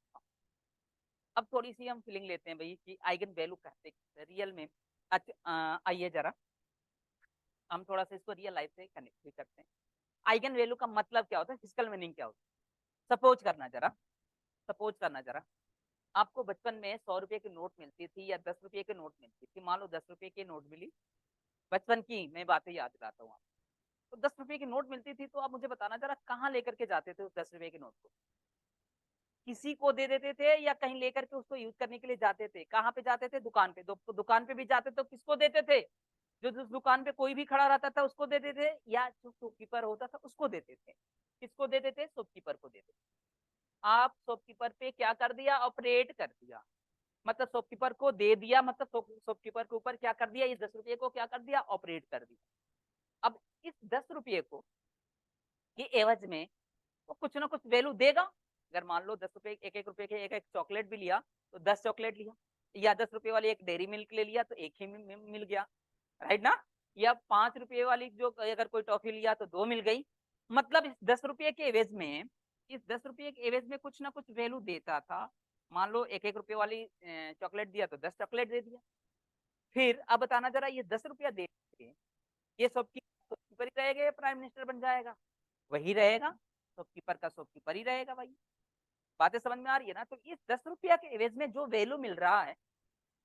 Speaker 1: अब थोड़ी सी हम फीलिंग लेते हैं भाई कि आइगन वैल्यू कहते हैं रियल में। अच्छा आइए जरा हम थोड़ा सा इसको रियल लाइफ से कनेक्ट भी करते हैं। आइगन वैल्यू का मतलब क्या होता है, फिजिकल मीनिंग क्या होता है। सपोज करना जरा आपको बचपन में 100 रुपए की नोट मिलती थी या 10 रुपए की नोट मिलती थी, मान लो 10 रुपए की नोट मिली, बचपन की मैं बातें याद दिलाता हूँ। तो 10 रुपए की नोट मिलती थी, तो आप मुझे बताना जरा कहाँ लेकर के जाते थे उस 10 रुपए की नोट को, किसी को दे देते थे या कहीं लेकर के उसको यूज करने के लिए जाते थे, कहाँ पे जाते थे, दुकान पे, दुकान पे भी जाते तो किसको देते थे, जो जिस दुकान पे कोई भी खड़ा रहता था उसको देते थे, या जो शॉपकीपर होता था उसको देते थे, किसको देते थे, शॉपकीपर को देते थे। आप शॉपकीपर पे क्या कर दिया, ऑपरेट कर दिया, मतलब शॉपकीपर को दे दिया, मतलब शॉपकीपर के ऊपर क्या कर दिया, इस 10 रुपये को क्या कर दिया, ऑपरेट कर दिया। अब इस 10 रुपये को के एवज में वो कुछ ना कुछ वैल्यू देगा। अगर मान लो 10 रुपए, एक एक रुपए के एक एक चॉकलेट भी लिया तो 10 चॉकलेट लिया, या 10 रुपए वाली एक डेयरी मिल्क ले लिया तो एक ही मिल गया, राइट ना। या 5 रुपए वाली जो अगर कोई टॉफी लिया तो 2 मिल गई। मतलब इस 10 रुपए के एवज में, इस 10 रुपए के एवज में कुछ ना कुछ वैल्यू देता था। मान लो एक एक रुपए वाली चॉकलेट दिया तो 10 चॉकलेट दे दिया। फिर अब बताना जरा ये 10 रुपया दे के ये शॉपकीपर ही रहेगा या प्राइम मिनिस्टर बन जाएगा, वही रहेगा, शॉपकीपर का शॉपकीपर ही रहेगा भाई। बातें समझ में आ रही है ना। तो इस 10 रुपया के एवज में जो वैल्यू मिल रहा है,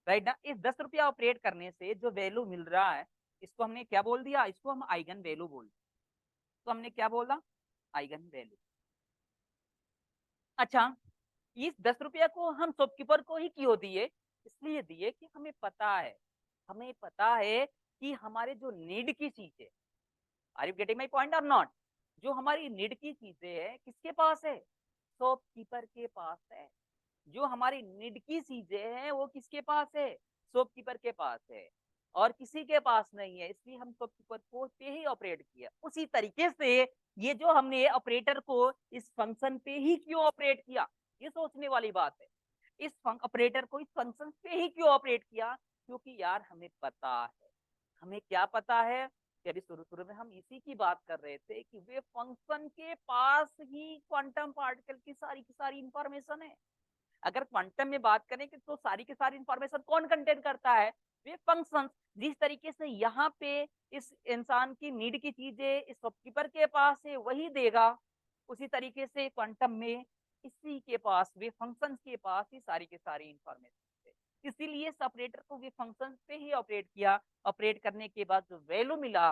Speaker 1: राइट ना, इस 10 रुपया ऑपरेट करने से जो वैल्यू मिल रहा है, इसको हमने क्या बोल दिया, इसको हम आइगन वैल्यू बोल दिया। तो हमने क्या बोला, आइगन वैल्यू। अच्छा, इस 10 रुपया को हम शॉपकीपर को ही क्यों दिए, इसलिए दिए कि हमें पता है कि हमारे जो नीड की चीजें, are you getting my point or not, जो हमारी नीड की चीजें है किसके पास है, शॉपकीपर के पास है। जो हमारी नीड की चीजें हैं वो किसके पास है, शॉपकीपर के पास है, और किसी के पास नहीं है, इसलिए हम शॉपकीपर को पे ही ऑपरेट किया। उसी तरीके से ये जो हमने ऑपरेटर को इस फंक्शन पे ही क्यों ऑपरेट किया, ये सोचने वाली बात है। इस ऑपरेटर को इस फंक्शन पे ही क्यों ऑपरेट किया, क्योंकि यार हमें पता है, हमें क्या पता है कि अभी शुरू शुरू में हम इसी की बात कर रहे थे कि वे फंक्शन के पास ही क्वांटम पार्टिकल की सारी इंफॉर्मेशन है। अगर क्वांटम में बात करें कि तो सारी की सारी इंफॉर्मेशन कौन कंटेन करता है, वे फंक्शंस। जिस तरीके से यहाँ पे इस इंसान की नीड की चीजें इस शॉपकीपर के पास है वही देगा, उसी तरीके से क्वांटम में इसी के पास, वे फंक्शंस के पास ही सारी की सारी इंफॉर्मेशन है। इसीलिए इस ऑपरेटर को वे फंक्शंस पे ही ऑपरेट किया। ऑपरेट करने के बाद जो वैल्यू मिला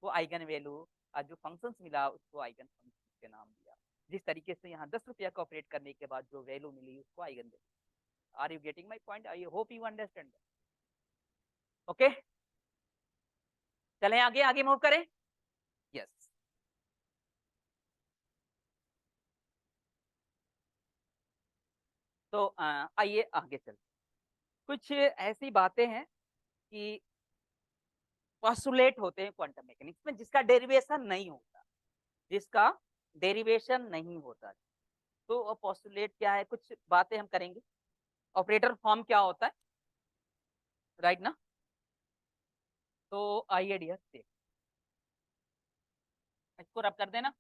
Speaker 1: वो आइगन वैल्यू, और जो फंक्शंस मिला उसको आइगन फंक्शन के नाम दिया। जिस तरीके से यहाँ 10 रुपया का ऑपरेट करने के बाद जो वैल्यू मिली उसको eigenvalue. Are you getting my point, I hope you understand. Okay, चलें आगे, आगे मूव करें। यस, तो आइए आगे चलते। कुछ ऐसी बातें हैं कि पॉस्टुलेट होते हैं क्वांटम मैकेनिक्स में जिसका डेरिवेशन नहीं होता, जिसका डेरिवेशन नहीं होता। तो पॉस्टुलेट क्या है, कुछ बातें हम करेंगे। ऑपरेटर फॉर्म क्या होता है, राइट ना। तो आइए डियर देख, इसको रब कर देना।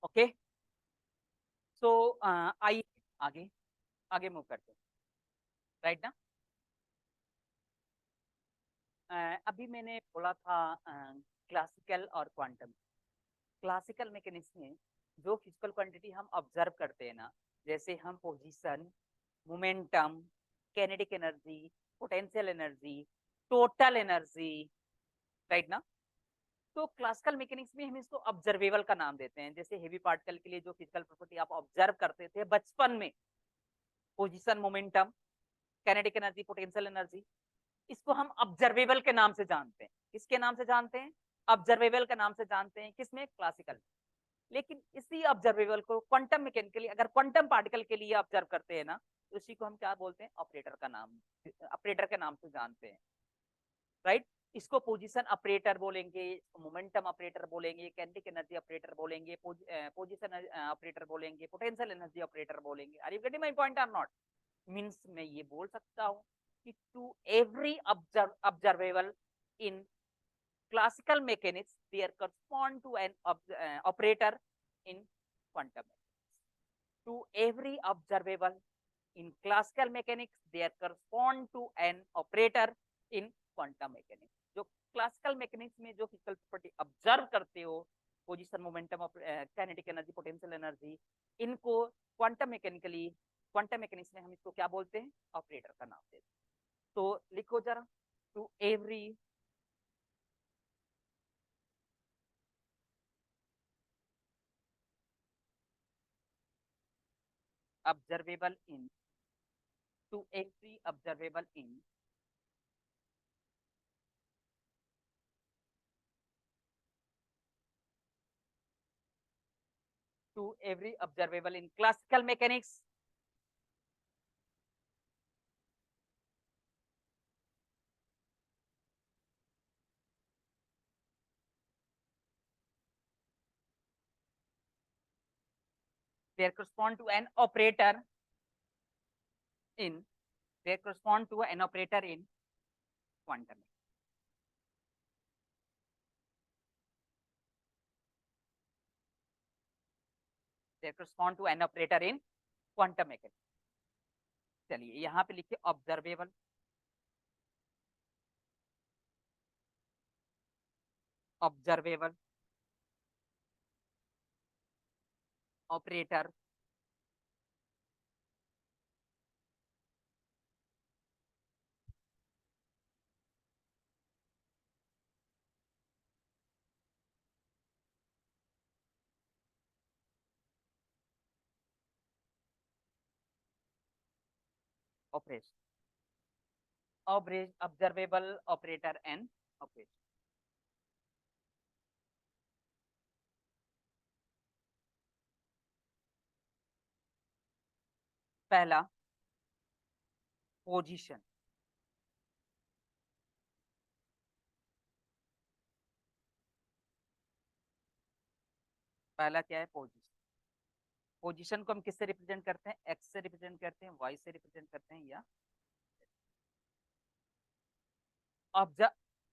Speaker 1: ओके, सो आइए आगे आगे मूव करते हैं, राइट ना। अभी मैंने बोला था क्लासिकल और क्वांटम। क्लासिकल मैकेनिक्स में जो फिजिकल क्वांटिटी हम ऑब्जर्व करते हैं ना, जैसे हम position, momentum, kinetic energy, potential energy, total energy, right ना। तो क्लासिकल मैकेनिक्स में हम इसको ऑब्जर्वेबल का नाम देते हैं। जैसे हेवी पार्टिकल के लिए जो फिजिकल प्रॉपर्टी आप ऑब्जर्व करते थे बचपन में, position, momentum, kinetic energy, potential energy, इसको हम ऑब्जर्वेबल के नाम से जानते हैं। किसके नाम से जानते हैं? ऑब्जर्वेबल के नाम से जानते हैं। किसमें? क्लासिकल। लेकिन इसी ऑब्जर्वेबल को क्वांटम मैकेनिकली, अगर क्वांटम पार्टिकल के लिए ऑब्जर्व करते हैं ना, तो इसी को हम क्या बोलते हैं? ऑपरेटर का नाम, ऑपरेटर के नाम से जानते हैं, राइट। इसको पोजीशन ऑपरेटर बोलेंगे, मोमेंटम ऑपरेटर बोलेंगे, काइनेटिक एनर्जी ऑपरेटर बोलेंगे, पोजीशन ऑपरेटर बोलेंगे, पोटेंशियल एनर्जी ऑपरेटर बोलेंगे। Are you getting my point or not? Means मैं ये बोल सकता हूँ कि to every observable in classical mechanics they correspond to an operator in quantum mechanics. To every observable in classical mechanics they correspond to an operator in quantum mechanics. जो classical mechanics में जो physical property observe करते हो, position, momentum, kinetic energy, potential energy, इनको quantum mechanics में हम इसको क्या बोलते हैं? ऑपरेटर का नाम देते हैं। तो लिखो जरा, to every observable in, to every observable in to every observable in classical mechanics they correspond to an operator in, they correspond to an operator in quantum. They correspond to an operator in quantum mechanics. चलिए यहाँ पे लिखिए observable, observable operator operation, observable operator and operation. पहला position, पहला क्या है? Position. Position को हम किससे रिप्रेजेंट करते हैं? एक्स से रिप्रेजेंट करते हैं, वाई से रिप्रेजेंट करते हैं, या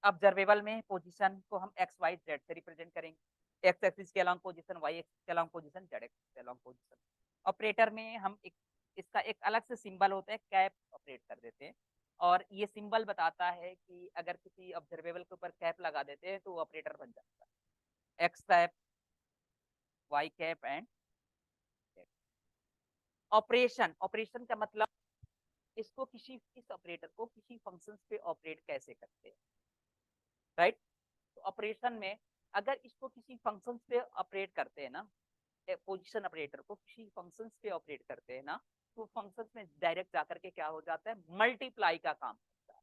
Speaker 1: ऑब्जर्वेबल में पोजीशन को हम एक्स वाई जेड से रिप्रेजेंट करेंगे। एक्स एक्सिस के अलॉन्ग पोजीशन, वाई एक्सिस के अलॉन्ग पोजीशन, जेड एक्सिस के अलॉन्ग पोजीशन। ऑपरेटर में हम इसका एक अलग से सिंबल होता है, कैप ऑपरेट कर देते हैं, और ये सिंबल बताता है कि अगर किसी ऑब्जर्वेबल के ऊपर कैप लगा देते हैं तो वो ऑपरेटर बन जाता है। X cap, y cap and operation. Operation का मतलब इसको किसी, इस ऑपरेटर को किसी फंक्शंस पे ऑपरेट कैसे करते हैं। राइट। तो ऑपरेशन में अगर इसको किसी फंक्शन पे ऑपरेट करते हैं ना, पोजीशन ऑपरेटर को किसी फंक्शन पे ऑपरेट करते हैं ना, तो फंक्शन में डायरेक्ट जाकर के क्या हो जाता है, मल्टीप्लाई का काम करता है।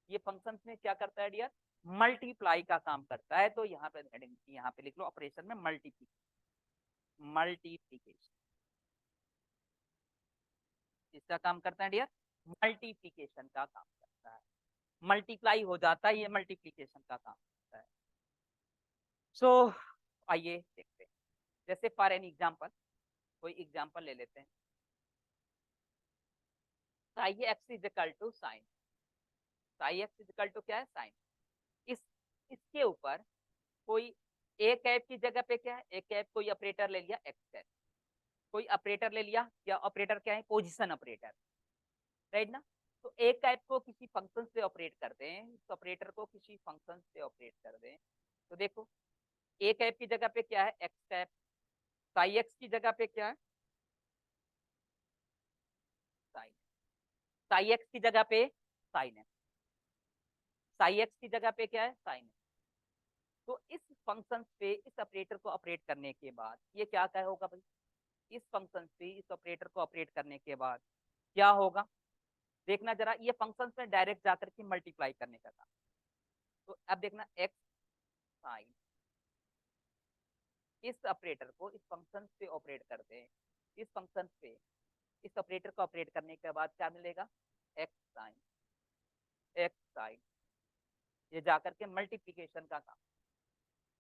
Speaker 1: ये फंक्शन में क्या करता है डियर, मल्टीप्लाई का काम करता है। तो यहाँ पे हेडिंग यहाँ पे लिख लो, ऑपरेशन में मल्टीप्लीकेशन इसका काम करता है डियर, मल्टीप्लीकेशन का काम करता है। मल्टीप्लाई हो जाता है, ये मल्टीप्लीकेशन का काम करता है। सो आइए देखते हैं, जैसे फॉर एन एग्जांपल, कोई एग्जांपल ले लेते हैं। Psi x is equal to sine, psi x is equal to क्या है, साइन। इस इसके ऊपर कोई ए कैप की जगह पे क्या है, ए कैप कोई ऑपरेटर ले लिया, एक्स कैप कोई ऑपरेटर ले लिया, क्या ऑपरेटर क्या है, पोजीशन ऑपरेटर, राइट ना। तो ए कैप को किसी फंक्शन से ऑपरेट करते हैं, इस ऑपरेटर को किसी फंक्शन से ऑपरेट कर दें, तो देखो ए कैप की जगह पे क्या है, एक्स कैप। साई एक्स की जगह पे क्या है, साइन। साई एक्स की जगह पे साइन है, साई एक्स की जगह पे क्या है, साइन है। तो इस फंक्शन पे इस ऑपरेटर को ऑपरेट करने के बाद ये क्या क्या होगा भाई, इस फंक्शन पे इस ऑपरेटर को ऑपरेट करने के बाद क्या होगा, देखना जरा, ये फंक्शन में डायरेक्ट जाकर के मल्टीप्लाई करने का काम। तो अब देखना एक्स साइन, इस ऑपरेटर को इस फंक्शन पे ऑपरेट करते हैं, इस फंक्शन पे इस ऑपरेटर को ऑपरेट करने के बाद क्या मिलेगा, एक्स साइन, एक्स साइन। ये जाकर के मल्टीप्लीकेशन का काम,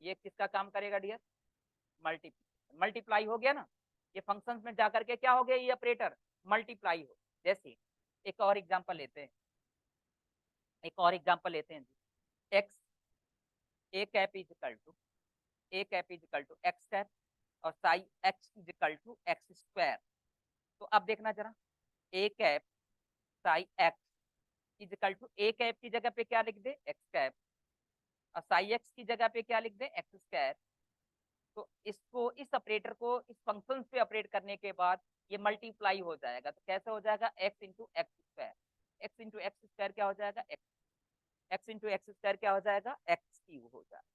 Speaker 1: ये किसका काम करेगा डियर, मल्टीप्लीकेशन। मल्टीप्लाई हो गया ना, ये फंक्शन में जाकर के क्या हो गया, ये ऑपरेटर मल्टीप्लाई हो। जैसे एक और एग्जांपल लेते हैं, एक और एग्जांपल लेते हैं, X A cap is equal to, A cap is equal to X cap, और psi x is equal to X square. तो अब देखना जरा, A cap psi x is equal to, A cap की जगह पे क्या लिख दे, एक्स कैप, और साई एक्स की जगह पे क्या लिख दे, एक्स स्क्वायर। तो इसको इस ऑपरेटर को इस फंक्शन पे ऑपरेट करने के बाद ये मल्टीप्लाई हो जाएगा। तो कैसे हो जाएगा, x into x square, x into x square क्या हो जाएगा, x, x into x square क्या हो जाएगा, एक्स क्यूब हो जाएगा,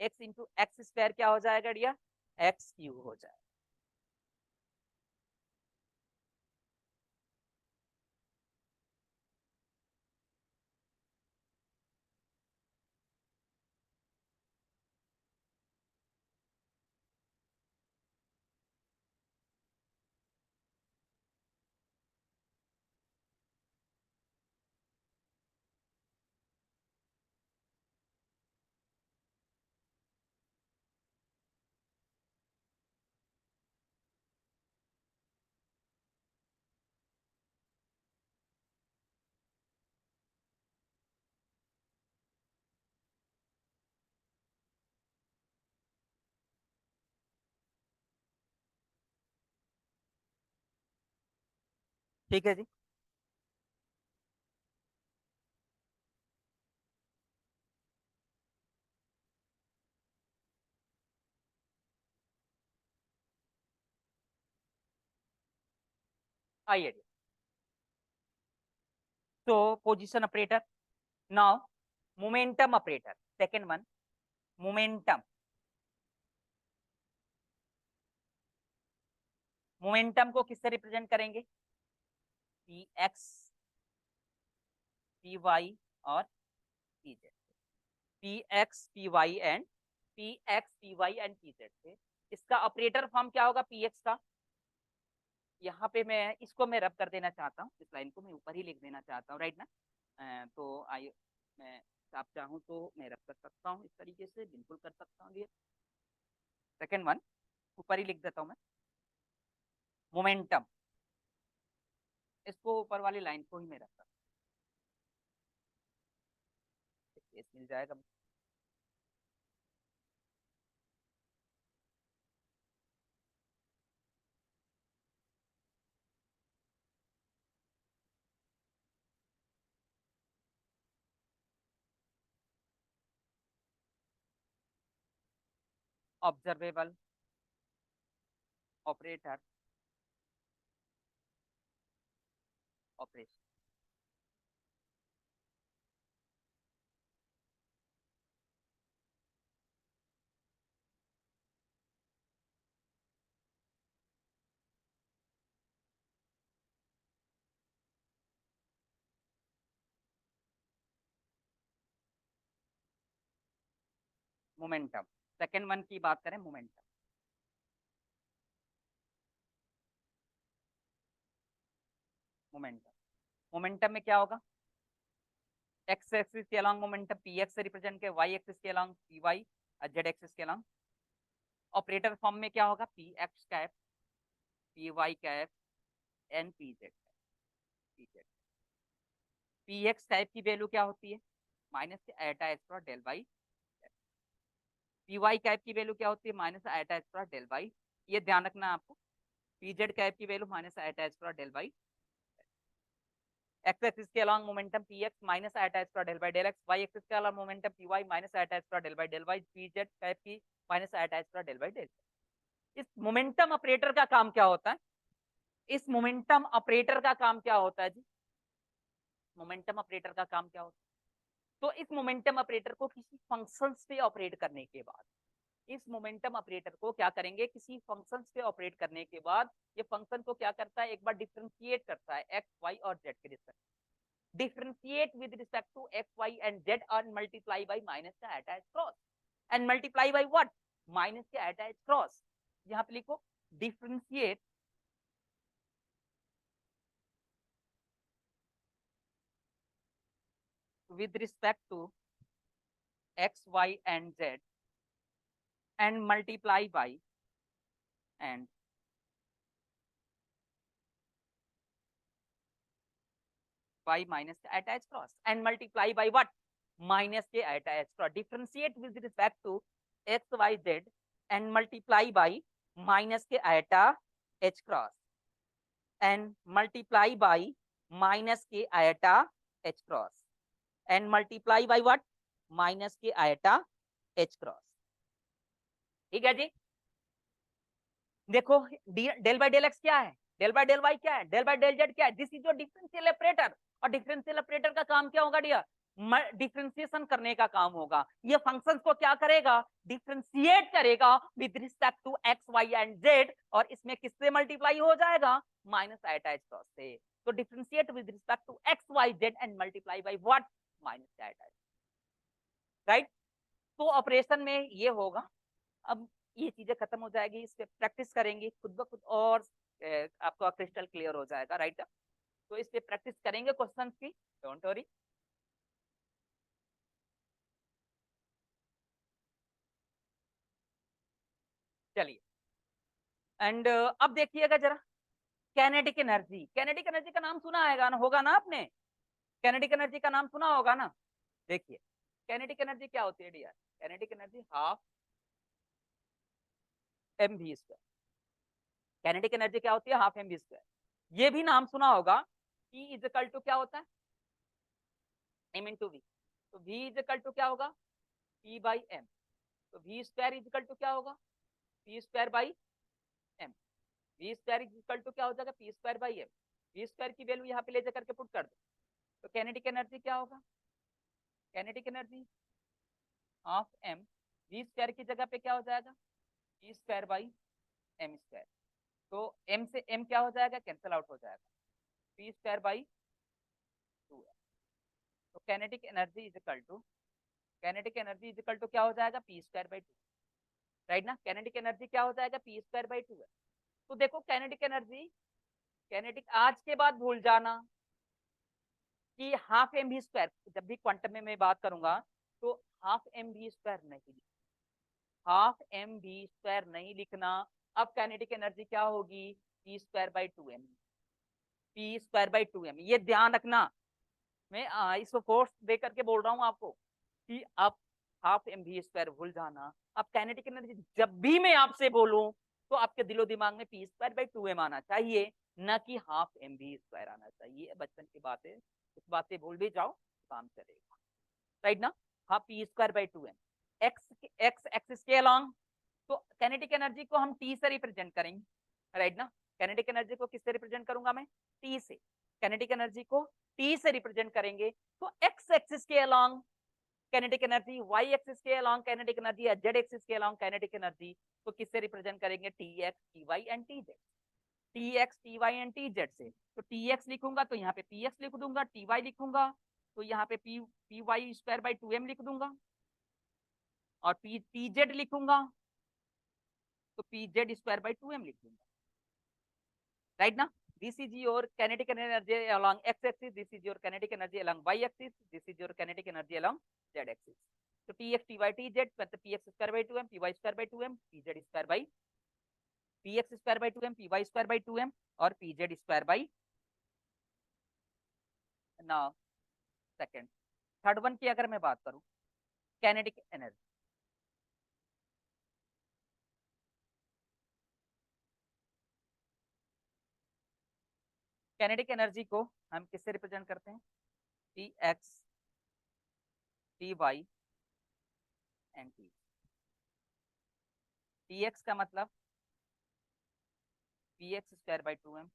Speaker 1: एक्स इंटू एक्स स्क्वायर क्या हो जाएगा डियर, एक्स क्यूब हो जाएगा। ठीक है जी। आइए, तो position operator, now momentum operator, second one, momentum. Momentum को किससे रिप्रेजेंट करेंगे, पी एक्स पी वाई और P z, p x p y and p x p y and p z से। इसका ऑपरेटर फॉर्म क्या होगा, पी एक्स का। यहाँ पे मैं इसको मैं रब कर देना चाहता हूँ, इस लाइन को मैं ऊपर ही लिख देना चाहता हूँ, राइट ना। तो आइए, मैं आप चाहूँ तो मैं रब कर सकता हूँ, इस तरीके से बिल्कुल कर सकता हूँ। ये सेकेंड वन ऊपर ही लिख देता हूँ मैं, मोमेंटम, इसको ऊपर वाली लाइन को ही मैं रखता हूँ, मिल जाएगा। Observable operator operation, momentum. Second one की बात करें, मोमेंटम। मोमेंटम, मोमेंटम में क्या होगा, एक्स एक्सिस के अलॉन्ग मोमेंटम पी एक्स से रिप्रेजेंट किया, वाई एक्सिस के along p y, z axis के अलॉन्ग। ऑपरेटर फॉर्म में क्या होगा, p x cap, p y cap, and p Z cap. P x cap की वैल्यू क्या होती है, minus eta x del by. P y cap की वैल्यू क्या होती है, minus eta x del by. ये ध्यान रखना आपको, पी जेड कैप की value minus eta x del by. X axis के along momentum P X minus eta extra del by del X, Y axis के along momentum P Y minus eta extra del by del Y, P Z cap की minus eta extra del by del. इस momentum operator का काम क्या होता है, इस momentum operator का काम क्या होता है जी, मोमेंटम ऑपरेटर का काम क्या होता है, तो इस मोमेंटम ऑपरेटर को किसी फंक्शंस पे ऑपरेट करने के बाद, इस मोमेंटम ऑपरेटर को क्या करेंगे, किसी फंक्शंस पे ऑपरेट करने के बाद ये फंक्शन को क्या करता है, एक बार डिफरेंशिएट करता है एक्स वाई और जेड के respect, differentiate with respect to x, y and z and multiply by minus का attached cross and multiply by what, minus के attached cross। यहाँ पे लिखो differentiate with respect to x, y and z and multiply by and by minus के attached cross and multiply by what, minus के attached cross। differentiate with respect to x, y, z and multiply by minus के attached cross and multiply by minus के eta h cross and multiply by what, minus के eta h cross. ठीक है जी, देखो del by del x क्या है, del by del Y क्या है, डेल बाई डेल जेड क्या है, this is your differential operator. और डिफरेंशियल ऑपरेटर का काम क्या होगा डियर, डिफरेंशिएशन करने का काम होगा। ये फंक्शंस को क्या करेगा, डिफरेंशिएट करेगा with respect to x y and z, और इसमें किससे मल्टीप्लाई हो जाएगा, माइनस आइटा एच क्रॉस से। तो differentiate with respect to x y z and multiply by what, minus iota, right. तो ऑपरेशन में ये होगा। अब ये चीजें खत्म हो जाएगी, इस पे प्रैक्टिस करेंगे खुद ब खुद और आपका क्रिस्टल क्लियर हो जाएगा, राइट। तो इस पे प्रैक्टिस करेंगे क्वेश्चंस की, डोंट वरी। चलिए, एंड अब देखिएगा जरा, कैनेटिक एनर्जी, कैनेटिक एनर्जी का नाम सुना है ना, होगा ना आपने, कैनेटिक एनर्जी का नाम सुना होगा ना। देखिए कैनेटिक एनर्जी क्या होती है dear, kinetic energy half m v square. Kinetic energy क्या होती है, हाफ एम वी स्क्वायर। ये भी नाम सुना होगा, E इज इक्वल टू क्या होता है, एम इंटू वी। तो V इज इक्वल टू क्या होगा, P बाई एम। तो V square is equal to क्या होगा, P square by m. V square is equal to क्या हो जाएगा, P square by m. V square की वैल्यू यहाँ पे ले जाकर के पुट कर दो, तो कैनेटिक एनर्जी क्या होगा, kinetic energy half m, V square की जगह पे क्या हो जाएगा, P square by m square. तो m से m क्या हो जाएगा, कैंसिल आउट हो जाएगा, P स्क्वायर बाई 2। तो kinetic energy is equal to, kinetic energy is equal to क्या हो जाएगा, P स्क्वायर बाई 2, राइट ना। कैनेटिक एनर्जी क्या हो जाएगा, P स्क्वायर बाई 2 है। तो देखो कैनेटिक एनर्जी, कैनेटिक आज के बाद भूल जाना कि हाफ एम वी स्क्वायर, जब भी क्वांटम में मैं बात करूंगा तो हाफ एम वी स्क्वायर नहीं, हाफ एम वी स्क्वायर नहीं लिखना। अब कैनेटिक एनर्जी क्या होगी, P square by 2m, P square by 2m। ये ध्यान रखना, मैं इसको फोर्स दे करके बोल रहा हूँ आपको कि आप हाफ एम वी स्क्वायर भूल जाना। अब कैनेटिक एनर्जी जब भी मैं आपसे बोलूं तो आपके दिलो दिमाग में P स्क्वायर बाई 2m आना चाहिए, न कि हाफ एम वी स्क्वायर आना चाहिए। बचपन की बातें, इस बात से भूल भी जाओ काम चलेगा, राइट ना। हाँ, P square by 2m, x axis के अलॉन्ग। तो कैनेटिक एनर्जी को हम T से रिप्रेजेंट करेंगे, राइट ना। कैनेटिक एनर्जी को किससे रिप्रेजेंट करूंगा मैं, T से। कैनेटिक एनर्जी को T से रिप्रेजेंट करेंगे, तो एक्स एक्सिस के along kinetic energy, y axis के अलॉन्ग कैनेटिक एनर्जी, या जेड एक्सिस के अलॉन्ग कैनेटिक एनर्जी को किससे रिप्रेजेंट करेंगे, Tx, Ty and Tz। Tx, Ty and Tz से। तो Tx लिखूंगा तो यहाँ पे Px लिख दूंगा, Ty लिखूंगा तो यहाँ पे Py स्क्वायर बाई 2m लिख दूंगा, और पी जेड लिखूंगा तो P Z square by 2m लिख दूंगा, राइट ना। This is your kinetic energy along X axis, this is your kinetic energy along Y axis, this is your kinetic energy along Z axis. तो T x T Y T Z मतलब P x square by 2m, P Y square by 2m, P Z square by P x square by 2m, P Y square by 2m और P Z square by. Now second, third one की अगर मैं बात करूं, kinetic energy. Kinetic energy को हम किससे represent करते हैं? T x T y and T. T x का मतलब P x square by 2m,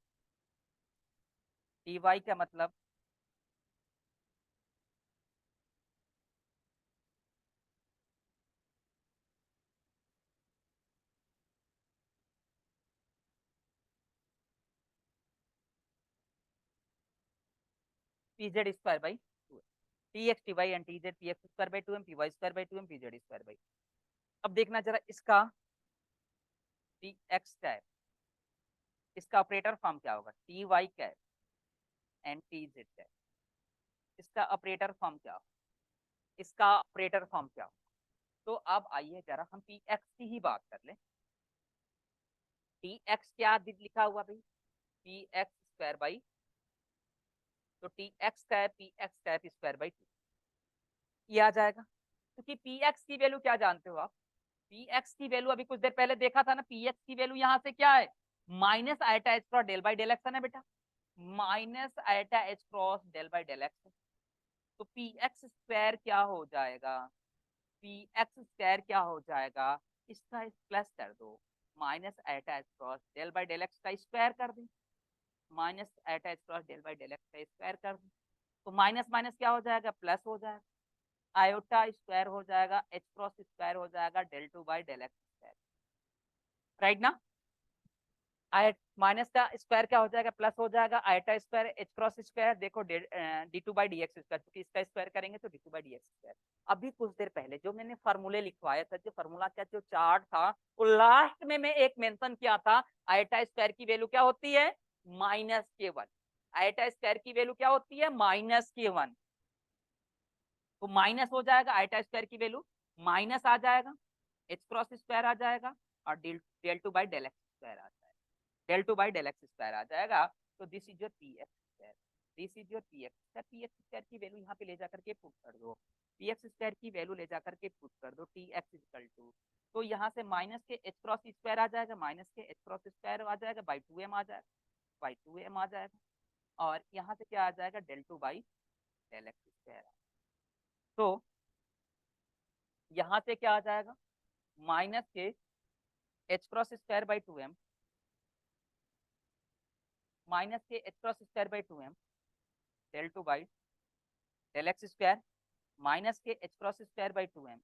Speaker 1: T y का मतलब p Z square by 2m। T x T y and T z, p x square by 2m, P Y square by 2m, P Z square by. अब देखना जरा इसका T x क्या है, इसका operator form क्या होगा? टी वाई क्या है एंड टी जेड क्या है, इसका ऑपरेटर फॉर्म क्या होगा? इसका ऑपरेटर फॉर्म क्या होगा? तो अब आइए जरा हम पी एक्स की ही बात कर लें। टी एक्स क्या लिखा हुआ भाई? पी एक्स स्क्वायर बाई, तो टी एक्स का है पी एक्स का है स्क्वायर बाई 2, ये आ जाएगा। क्योंकि पी एक्स की वैल्यू क्या जानते हो आप? पी एक्स की वैल्यू अभी कुछ देर पहले देखा था ना, पी एक्स की वैल्यू यहाँ से क्या है? Minus iota h cross del by del x है ना बेटा, minus iota h cross del by del x. तो पी एक्स स्क्वायर क्या हो जाएगा? पी एक्स स्क्वायर क्या हो जाएगा? इसका प्लस कर दो, minus iota h cross del by del x का स्क्वायर कर दें, minus iota h cross del by del x का स्क्वायर कर दें, तो माइनस माइनस क्या हो जाएगा? प्लस हो जाएगा, आयोटा स्क्वायर हो जाएगा, एच क्रॉस स्क्वायर हो जाएगा del two by del x square, right ना। आई माइनस का स्क्वायर क्या हो जाएगा? प्लस हो जाएगा, eta square H cross square, देखो D two by D X square, क्योंकि इसका स्क्वायर करेंगे तो D two by D X square. अभी कुछ देर पहले जो मैंने फार्मूले लिखवाया था, जो फार्मूला क्या, जो चार्ट था, वो लास्ट में मैं एक मेंशन किया था, आयटा स्क्वायर की वैल्यू क्या होती है? माइनस के वन। आयटा स्क्वायर की वैल्यू क्या होती है? माइनस के वन। तो माइनस हो जाएगा, आयटा स्क्वायर की वैल्यू माइनस आ जाएगा, एच क्रॉस स्क्वायर आ जाएगा और del del two by del x square आ जाएगा, del two by del x square आ जाएगा। तो this is your P x square, this is your P x square. P x square की value यहाँ पे ले जाकर के पुट कर दो, पी एक्स स्क्वायर की वैल्यू ले जाकर के पुट कर दो, टी एक्स इक्वल टू, तो यहाँ से माइनस के एच क्रॉस स्क्वायर आ जाएगा, माइनस के एच क्रॉस स्क्वायर आ जाएगा बाई 2m आ जाएगा, बाई 2m आ जाएगा, और यहाँ से क्या आ जाएगा? Del two by del x square. तो यहाँ से क्या आ जाएगा? माइनस के H cross square by 2m, minus के H cross square by 2m del two by del x square, minus के H cross square by 2m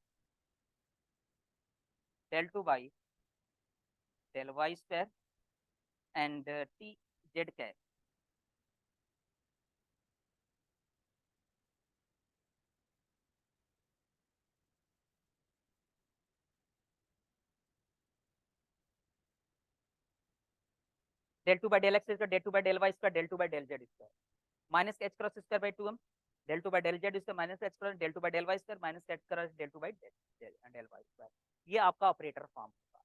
Speaker 1: del two by del Y square and T Z cap. Del two by del x square, del two by del Y square, del two by del z square, minus H cross square by 2m del two by del z square, minus H cross del two by del Y square, minus H cross del two by del Y square. ये आपका operator form होगा।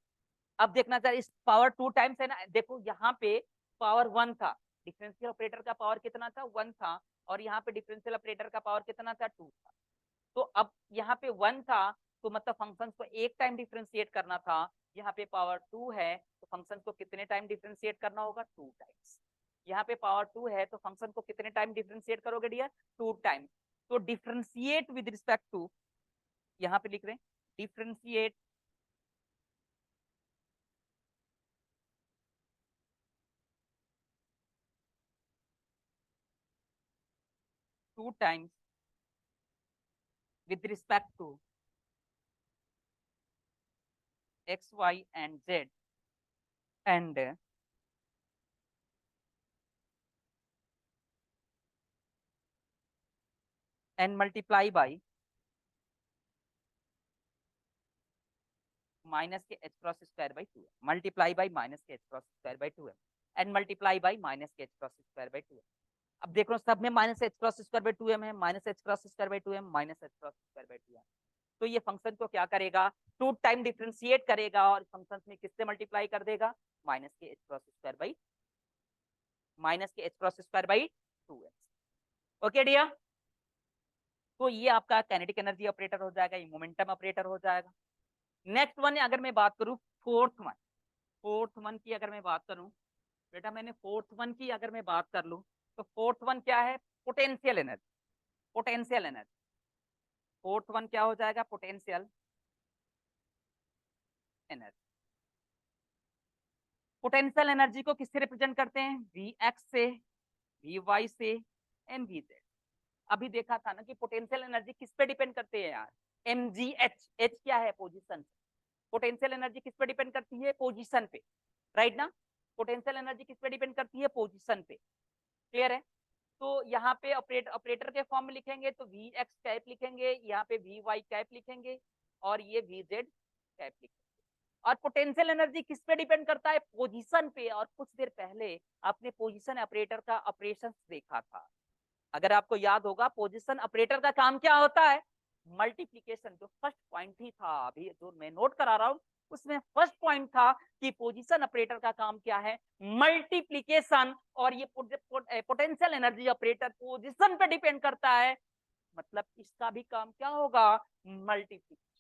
Speaker 1: अब देखना चाहिए, इस power 2 times है ना, देखो यहाँ पे पावर 1 था, डिफरेंशियल ऑपरेटर का पावर कितना था? 1 था, और यहाँ पे डिफरेंशियल ऑपरेटर का पावर कितना था? 2 था। तो अब यहाँ पे 1 था, तो मतलब फंक्शन को एक टाइम डिफरेंशिएट करना था, यहाँ पे पावर 2 है तो फंक्शन को कितने टाइम डिफरेंशिएट करना होगा? 2 टाइम्स। यहाँ पे पावर 2 है तो फंक्शन को कितने टाइम डिफरेंशिएट करोगे डियर? 2 टाइम्स। तो डिफरेंशिएट विद रिस्पेक्ट टू, यहाँ पे लिख रहे हैं differentiate two times with respect to x, y and z, and multiply by minus के H cross square by 2m multiply by minus के H cross square by 2m and multiply by minus के H cross square by 2m। अब देख रहे हो सब में minus H cross square by 2m है, minus H cross square by 2m minus H cross square by 2m। तो ये फंक्शन को क्या करेगा, 2 टाइम डिफरेंशिएट करेगा और फंक्शन में किससे मल्टीप्लाई कर देगा, माइनस के H cross square by minus के H cross square by 2x। Okay dear, तो ये आपका काइनेटिक एनर्जी ऑपरेटर हो जाएगा, ये मोमेंटम ऑपरेटर हो जाएगा। नेक्स्ट वन अगर मैं बात करूं फोर्थ वन की अगर मैं बात करूं बेटा, मैंने फोर्थ वन की अगर मैं बात कर लूं तो फोर्थ वन क्या है, potential energy. Potential energy fourth one क्या हो जाएगा, पोटेंशियल एनर्जी। पोटेंशियल एनर्जी को किससे रिप्रेजेंट करते हैं, Vx से, Vy से एंड Vz। अभी देखा था ना कि पोटेंशियल एनर्जी किस पे डिपेंड करते हैं यार, mgh, h क्या है, पोजीशन। पोटेंशियल एनर्जी किस पे डिपेंड करती है, पोजीशन पे, राइट ना। पोटेंशियल एनर्जी किस पे डिपेंड करती है, पोजीशन पे। क्लियर है। तो यहाँ पे ऑपरेटर के फॉर्म में लिखेंगे तो Vx कैप लिखेंगे, यहाँ पे Vy कैप लिखेंगे और ये Vz कैप लिखेंगे। और पोटेंशियल एनर्जी किस पे डिपेंड करता है, पोजीशन पे। और कुछ देर पहले आपने पोजीशन ऑपरेटर का ऑपरेशन देखा था, अगर आपको याद होगा पोजीशन ऑपरेटर का काम क्या होता है, मल्टीप्लिकेशन। जो फर्स्ट पॉइंट ही था अभी जो मैं नोट करा रहा हूं उसमें फर्स्ट पॉइंट था कि पोजीशन ऑपरेटर का काम क्या है, मल्टीप्लिकेशन। और ये पोटेंशियल एनर्जी ऑपरेटर पोजीशन पे डिपेंड करता है, मतलब इसका भी काम क्या होगा, मल्टीप्लिकेशन।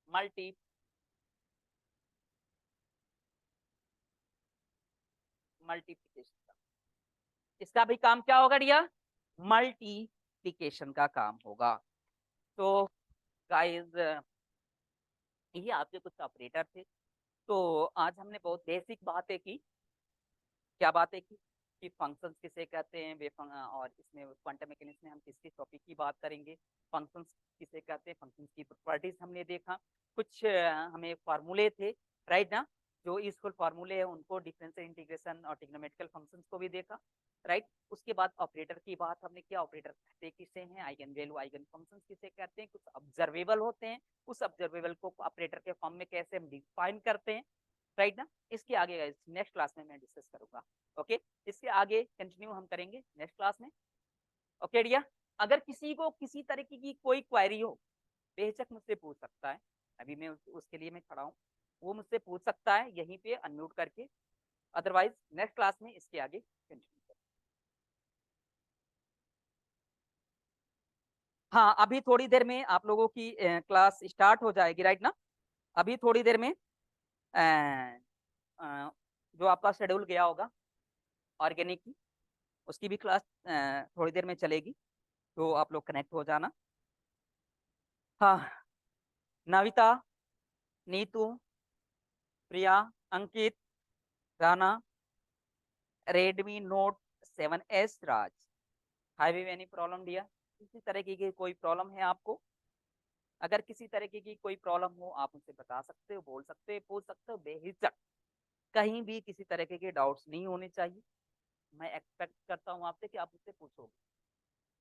Speaker 1: मल्टीप्लिकेशन का इसका भी काम क्या होगा डियर, मल्टीप्लिकेशन का काम होगा। तो गाइस ये आपके कुछ ऑपरेटर थे। तो आज हमने बहुत बेसिक बातें की। क्या बातें की कि फंक्शंस किसे कहते हैं, और इसमें क्वांटम मैकेनिक्स में हम किस किस टॉपिक की बात करेंगे, फंक्शंस किसे कहते हैं, फंक्शंस की प्रॉपर्टीज हमने देखा। कुछ हमें फार्मूले थे, राइट ना, जो यूजफुल फार्मूले हैं उनको, डिफरेंशियल इंटीग्रेशन और ट्रिग्नोमेट्रिकल फंक्शंस को भी देखा, राइट। उसके बाद ऑपरेटर की बात हमने किया, ऑपरेटर कहते किसे हैं, आइगन वैल्यू आइगन फंक्शंस किसे कहते हैं, कुछ ऑब्जर्वेबल होते हैं, उस ऑब्जर्वेबल को ऑपरेटर के फॉर्म में कैसे हम डिफाइन करते हैं, राइट ना। इसके आगे नेक्स्ट क्लास में मैं डिस्कस करूंगा। ओके, इसके आगे कंटिन्यू हम करेंगे नेक्स्ट क्लास में। ओके डियर, अगर किसी को किसी तरीके की कोई क्वेरी हो बेशक मुझसे पूछ सकता है, अभी मैं उसके लिए मैं खड़ा हूँ, वो मुझसे पूछ सकता है यहीं पे अनम्यूट करके। अदरवाइज नेक्स्ट क्लास में इसके आगे कंटिन्यू करेंगे। हाँ, अभी थोड़ी देर में आप लोगों की क्लास स्टार्ट हो जाएगी, राइट ना। अभी थोड़ी देर में जो आपका शेड्यूल गया होगा ऑर्गेनिक की, उसकी भी क्लास थोड़ी देर में चलेगी, तो आप लोग कनेक्ट हो जाना। हाँ, Navita, Neetu, Priya, Ankit, Rana, Redmi Note 7S Raj, have you any problem dear, किसी तरह की कोई प्रॉब्लम है आपको? अगर किसी तरीके की कोई प्रॉब्लम हो आप मुझसे बता सकते हो, बोल सकते हो, पूछ सकते हो बेहिचक, कहीं भी किसी तरीके के डाउट्स नहीं होने चाहिए। मैं एक्सपेक्ट करता हूँ आपसे कि आप मुझसे पूछोगे,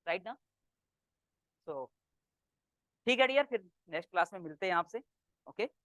Speaker 1: राइट ना। तो ठीक है डियर, फिर नेक्स्ट क्लास में मिलते हैं आपसे। ओके।